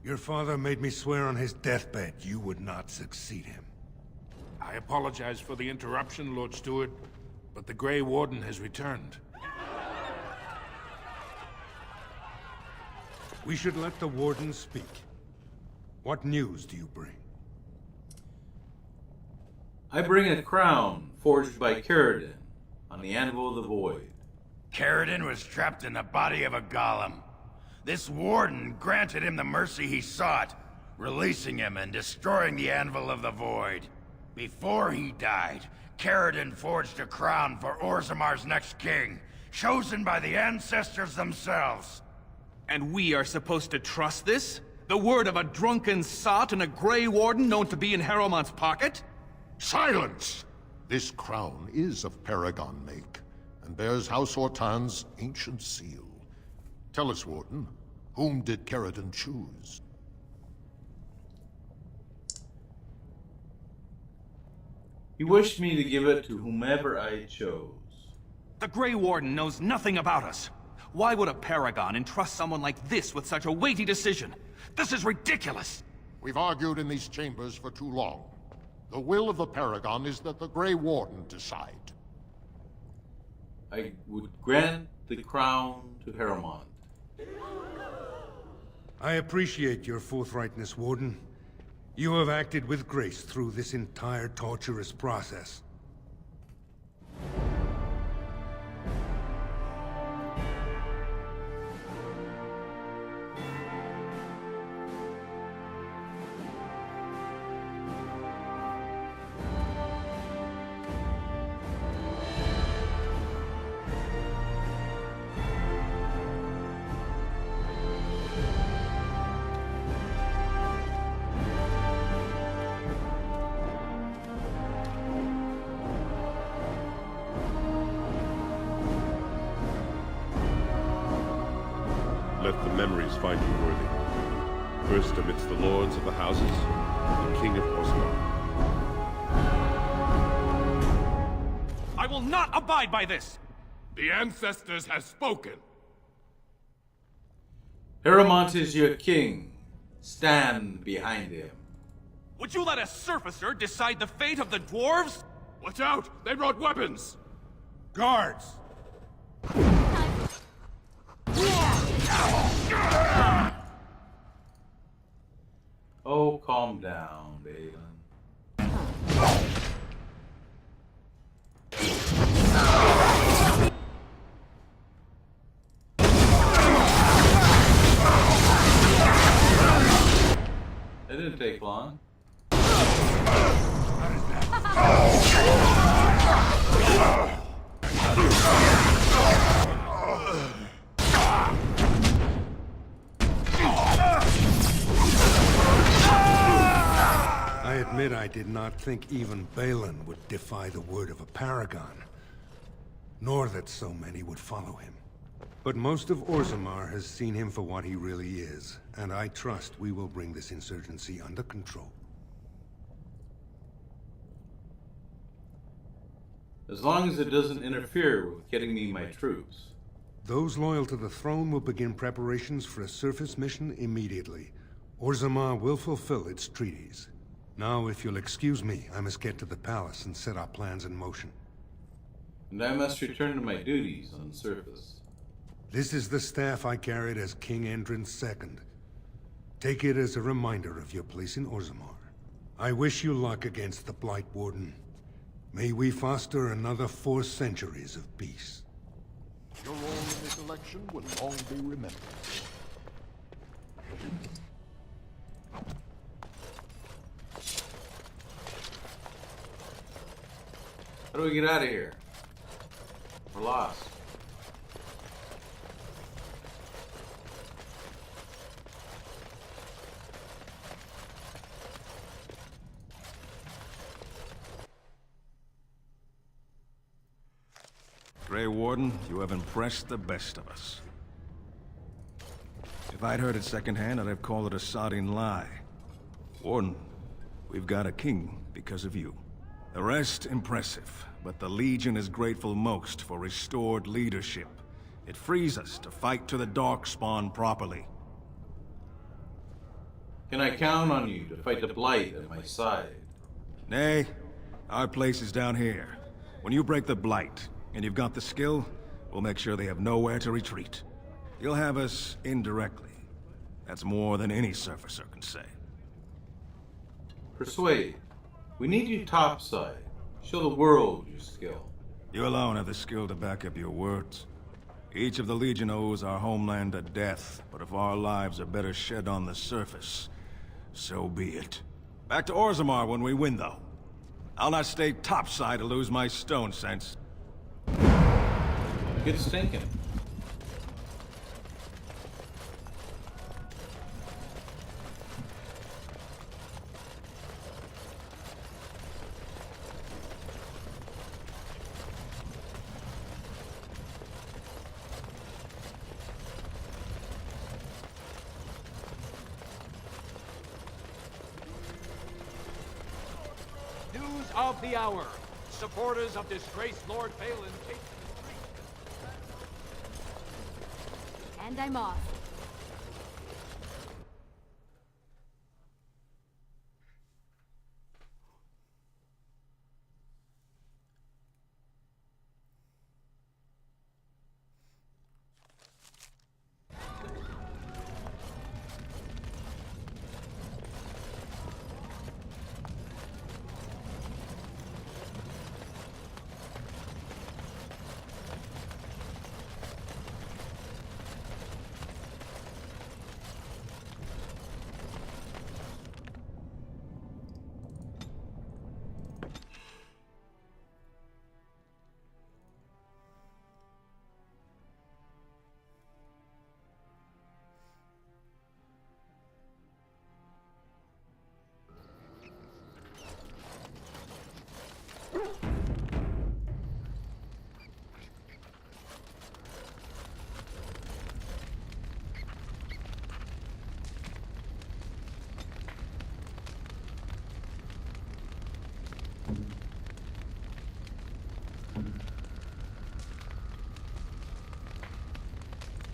Speaker 14: Your father made me swear on his deathbed you would not succeed him.
Speaker 11: I apologize for the interruption, Lord Steward, but the Grey Warden has returned.
Speaker 14: We should let the Warden speak. What news do you bring?
Speaker 1: I bring a crown forged by Caridin on the Anvil of the Void.
Speaker 7: Caridin was trapped in the body of a golem. This Warden granted him the mercy he sought, releasing him and destroying the Anvil of the Void. Before he died, Caridin forged a crown for Orzammar's next king, chosen by the ancestors themselves.
Speaker 13: And we are supposed to trust this? The word of a drunken sot and a Grey Warden known to be in Harrowmont's pocket?
Speaker 11: Silence! This crown is of Paragon make, and bears House Hortan's ancient seal. Tell us, Warden, whom did Caridin choose?
Speaker 1: He wished me to give it to whomever I chose.
Speaker 13: The Grey Warden knows nothing about us. Why would a Paragon entrust someone like this with such a weighty decision? This is ridiculous!
Speaker 11: We've argued in these chambers for too long. The will of the Paragon is that the Grey Warden decide.
Speaker 1: I would grant the crown to Harrowmont.
Speaker 14: I appreciate your forthrightness, Warden. You have acted with grace through this entire torturous process.
Speaker 15: Let the memories find you worthy. First amidst the lords of the houses, the King of Orzammar.
Speaker 13: I will not abide by this!
Speaker 11: The ancestors have spoken.
Speaker 1: Harrowmont is your king. Stand behind him.
Speaker 13: Would you let a surfacer decide the fate of the dwarves?
Speaker 11: Watch out! They brought weapons!
Speaker 14: Guards!
Speaker 1: Oh, calm down, Balin. It didn't take long.
Speaker 14: I admit I did not think even Balin would defy the word of a paragon, nor that so many would follow him. But most of Orzammar has seen him for what he really is, and I trust we will bring this insurgency under control.
Speaker 1: As long as it doesn't interfere with getting me my troops.
Speaker 14: Those loyal to the throne will begin preparations for a surface mission immediately. Orzammar will fulfill its treaties. Now, if you'll excuse me, I must get to the palace and set our plans in motion.
Speaker 1: And I must return to my duties on the surface.
Speaker 14: This is the staff I carried as King Endrin's II. Take it as a reminder of your place in Orzammar. I wish you luck against the Blight Warden. May we foster another 4 centuries of peace.
Speaker 11: Your role in this election will long be remembered.
Speaker 1: How do we get out of here? We're lost.
Speaker 16: Grey Warden, you have impressed the best of us. If I'd heard it secondhand, I'd have called it a sodding lie. Warden, we've got a king because of you. The rest, impressive, but the Legion is grateful most for restored leadership. It frees us to fight to the Darkspawn properly.
Speaker 1: Can I count on you to fight the Blight at my side?
Speaker 16: Nay, our place is down here. When you break the Blight, and you've got the skill, we'll make sure they have nowhere to retreat. You'll have us indirectly. That's more than any surfacer can say.
Speaker 1: Persuade. We need you topside. Show the world your skill.
Speaker 16: You alone have the skill to back up your words. Each of the Legion owes our homeland a death, but if our lives are better shed on the surface, so be it. Back to Orzammar when we win, though. I'll not stay topside to lose my stone sense.
Speaker 1: Get stinking.
Speaker 17: News of the hour. Supporters of disgraced Lord Balin take to the streets.
Speaker 2: And I'm off.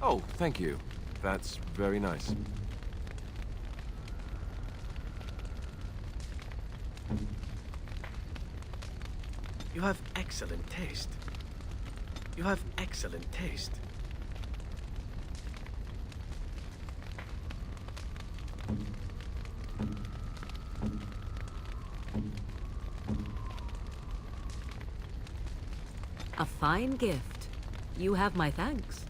Speaker 15: Oh, thank you. That's very nice.
Speaker 18: You have excellent taste. You have excellent taste.
Speaker 8: A fine gift. You have my thanks.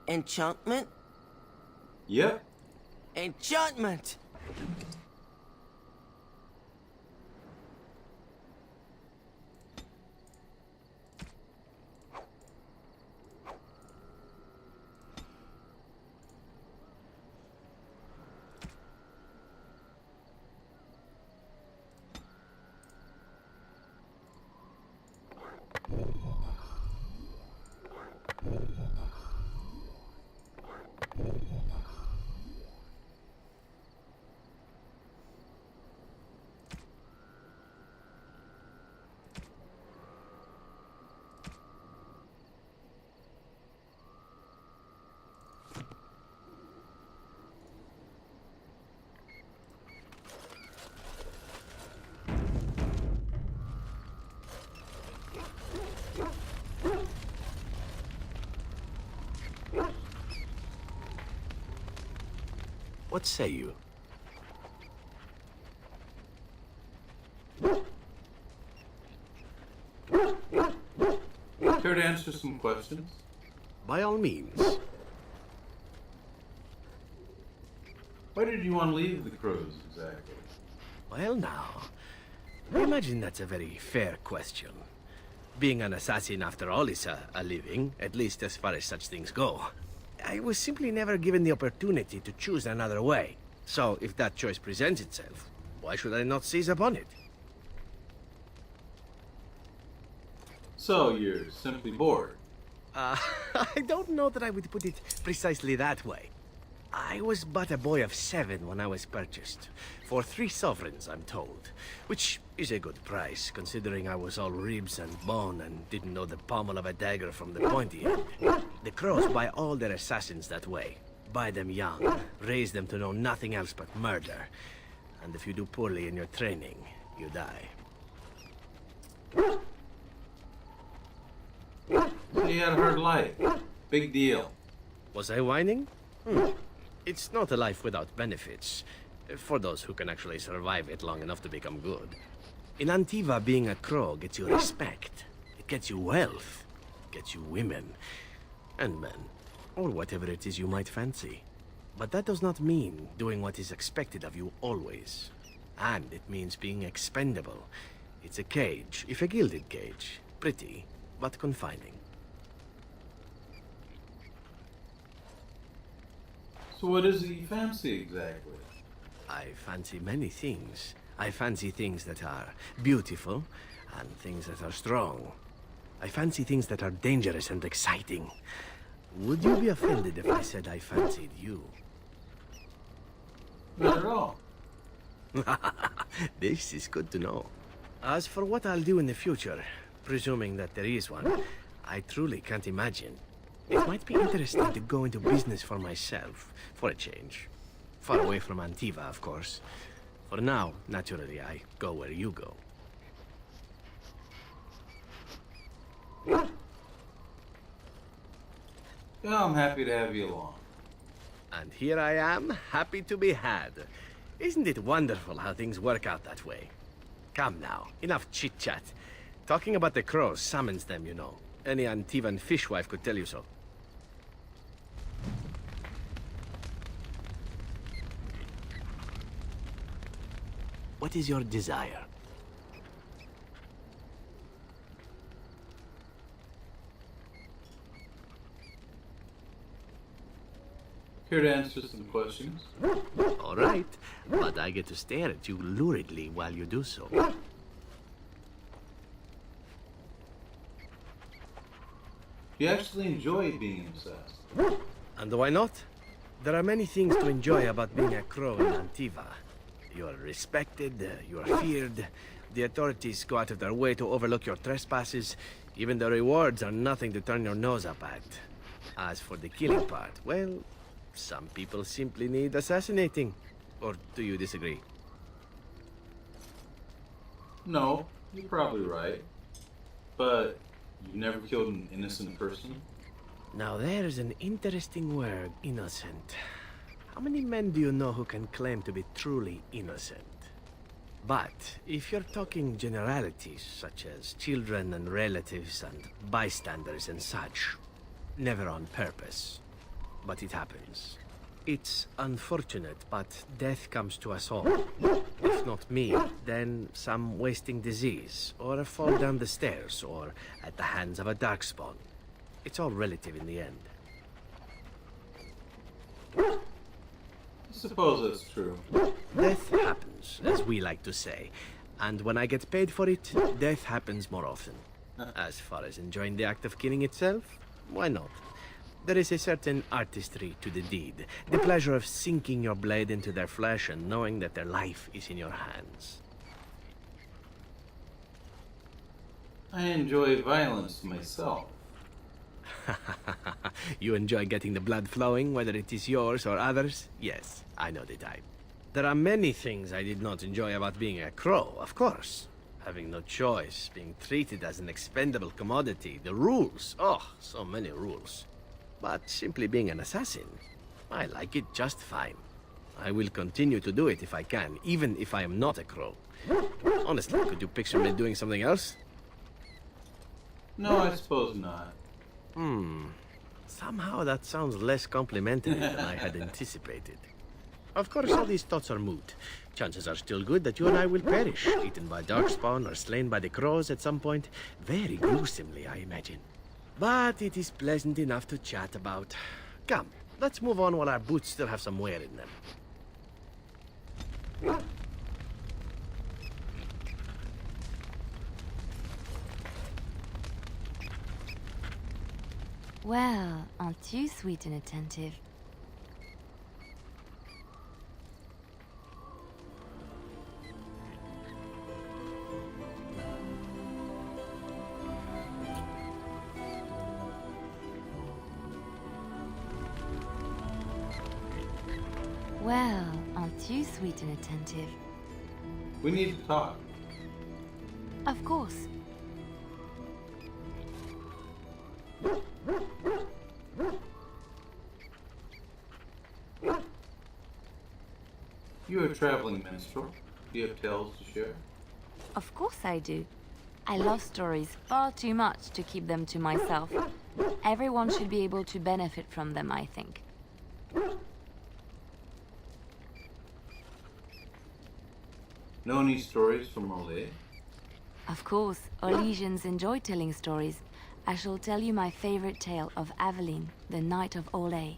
Speaker 9: Enchantment?
Speaker 1: Yep.
Speaker 9: Enchantment!
Speaker 18: What say you?
Speaker 1: Care to answer some questions?
Speaker 18: By all means.
Speaker 1: Why did you want to leave the Crows, exactly?
Speaker 18: Well, now, I imagine that's a very fair question. Being an assassin, after all, is a living, at least as far as such things go. I was simply never given the opportunity to choose another way. So, if that choice presents itself, why should I not seize upon it?
Speaker 1: So, you're simply bored?
Speaker 18: I don't know that I would put it precisely that way. I was but a boy of 7 when I was purchased. For 3 sovereigns, I'm told. Which is a good price, considering I was all ribs and bone and didn't know the pommel of a dagger from the pointy end. The Crows buy all their assassins that way. Buy them young, raise them to know nothing else but murder. And if you do poorly in your training, you die.
Speaker 1: You had a hard life. Big deal.
Speaker 18: Was I whining? It's not a life without benefits, for those who can actually survive it long enough to become good. In Antiva, being a crow gets you respect. It gets you wealth. It gets you women. And men. Or whatever it is you might fancy. But that does not mean doing what is expected of you always. And it means being expendable. It's a cage, if a gilded cage. Pretty, but confining.
Speaker 1: So what is it you fancy exactly?
Speaker 18: I fancy many things. I fancy things that are beautiful, and things that are strong. I fancy things that are dangerous and exciting. Would you be offended if I said I fancied you?
Speaker 1: Not at all.
Speaker 18: This is good to know. As for what I'll do in the future, presuming that there is one, I truly can't imagine. It might be interesting to go into business for myself, for a change. Far away from Antiva, of course. For now, naturally, I go where you go.
Speaker 1: Yeah, I'm happy to have you along.
Speaker 18: And here I am, happy to be had. Isn't it wonderful how things work out that way? Come now, enough chit-chat. Talking about the Crows summons them, you know. Any Antivan fishwife could tell you so. What is your desire?
Speaker 1: Here to answer some questions.
Speaker 18: All right, but I get to stare at you luridly while you do so.
Speaker 1: You actually enjoy being obsessed.
Speaker 18: And why not? There are many things to enjoy about being a crow in Antiva. You are respected, you are feared, the authorities go out of their way to overlook your trespasses, even the rewards are nothing to turn your nose up at. As for the killing part, well, some people simply need assassinating. Or do you disagree?
Speaker 1: No, you're probably right. But you've never killed an innocent person?
Speaker 18: Now there's an interesting word, innocent. How many men do you know who can claim to be truly innocent? But if you're talking generalities, such as children and relatives and bystanders and such, never on purpose. But it happens. It's unfortunate, but death comes to us all. If not me, then some wasting disease, or a fall down the stairs, or at the hands of a Darkspawn. It's all relative in the end.
Speaker 1: I suppose that's true.
Speaker 18: Death happens, as we like to say. And when I get paid for it, death happens more often. As far as enjoying the act of killing itself, why not? There is a certain artistry to the deed. The pleasure of sinking your blade into their flesh and knowing that their life is in your hands.
Speaker 1: I enjoy violence myself.
Speaker 18: You enjoy getting the blood flowing, whether it is yours or others? Yes, I know the type. There are many things I did not enjoy about being a crow, of course. Having no choice, being treated as an expendable commodity, the rules. Oh, so many rules. But simply being an assassin, I like it just fine. I will continue to do it if I can, even if I am not a crow. Honestly, could you picture me doing something else?
Speaker 1: No, I suppose not.
Speaker 18: Somehow that sounds less complimentary than I had anticipated. Of course, all these thoughts are moot. Chances are still good that you and I will perish, eaten by Darkspawn or slain by the crows at some point. Very gruesomely, I imagine. But it is pleasant enough to chat about. Come, let's move on while our boots still have some wear in them.
Speaker 2: Well, aren't you sweet and attentive? Well, aren't you sweet and attentive?
Speaker 1: We need to talk.
Speaker 2: Of course.
Speaker 1: You're a traveling minstrel. Do you have tales to share?
Speaker 2: Of course I do. I love stories far too much to keep them to myself. Everyone should be able to benefit from them, I think.
Speaker 1: Know any stories from Orlais?
Speaker 2: Of course, Orlesians enjoy telling stories. I shall tell you my favorite tale of Aveline, the Knight of Orlais.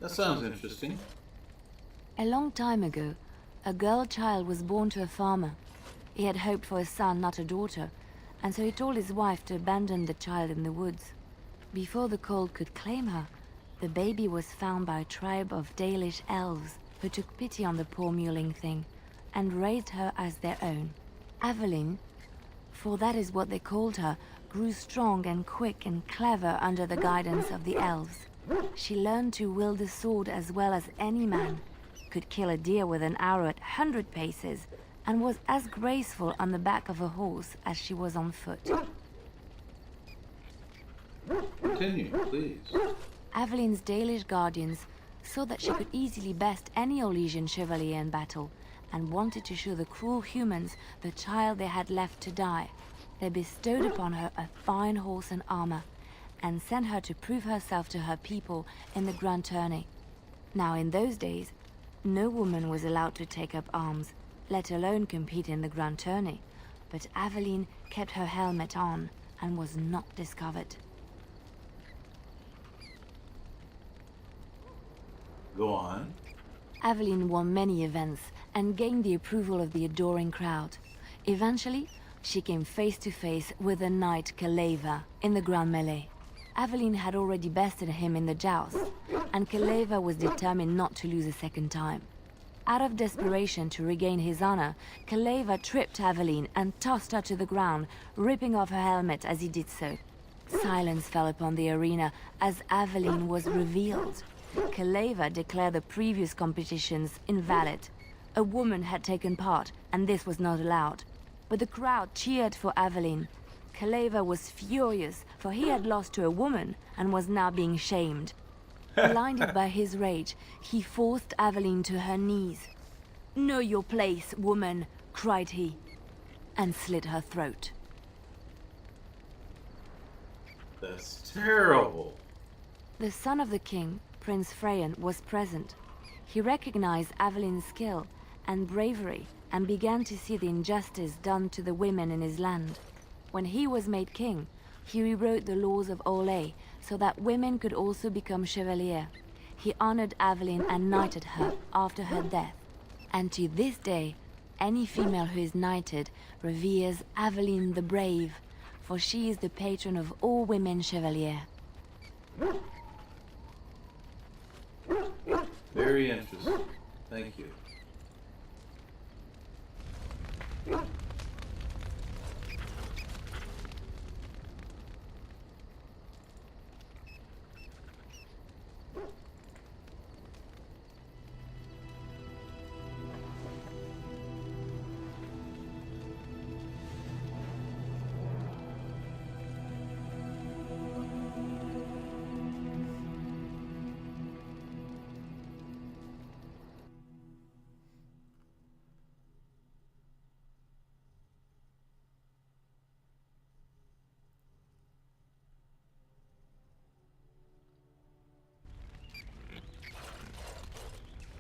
Speaker 1: That sounds interesting.
Speaker 2: A long time ago, a girl child was born to a farmer. He had hoped for a son, not a daughter, and so he told his wife to abandon the child in the woods. Before the cold could claim her, the baby was found by a tribe of Dalish elves who took pity on the poor mewling thing and raised her as their own. Aveline, for that is what they called her, grew strong and quick and clever under the guidance of the elves. She learned to wield the sword as well as any man, could kill a deer with an arrow at 100 paces, and was as graceful on the back of a horse as she was on foot.
Speaker 1: Continue, please.
Speaker 2: Aveline's Dalish guardians saw that she could easily best any Orlesian chevalier in battle, and wanted to show the cruel humans the child they had left to die. They bestowed upon her a fine horse and armor, and sent her to prove herself to her people in the grand tourney. Now in those days, no woman was allowed to take up arms, let alone compete in the grand tourney, but Aveline kept her helmet on and was not discovered.
Speaker 1: Go on.
Speaker 2: Aveline won many events and gained the approval of the adoring crowd. Eventually, she came face to face with the knight Kaleva in the grand melee. Aveline had already bested him in the joust, and Kaleva was determined not to lose a second time. Out of desperation to regain his honor, Kaleva tripped Aveline and tossed her to the ground, ripping off her helmet as he did so. Silence fell upon the arena as Aveline was revealed. Kaleva declared the previous competitions invalid. A woman had taken part, and this was not allowed. But the crowd cheered for Aveline. Kaleva was furious, for he had lost to a woman and was now being shamed. Blinded by his rage, he forced Aveline to her knees. "Know your place, woman," cried he, and slit her throat.
Speaker 1: That's terrible.
Speaker 2: The son of the king, Prince Freyan, was present. He recognized Aveline's skill and bravery and began to see the injustice done to the women in his land. When he was made king, he rewrote the laws of Orlais so that women could also become chevalier. He honored Aveline and knighted her after her death. And to this day, any female who is knighted reveres Aveline the Brave, for she is the patron of all women chevalier.
Speaker 1: Very interesting. Thank you.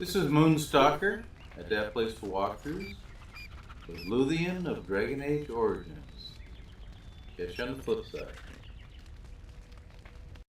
Speaker 1: This is Moonstalker, Adept Place for Walkthroughs, with Luthien of Dragon Age Origins. Catch you on the flip side.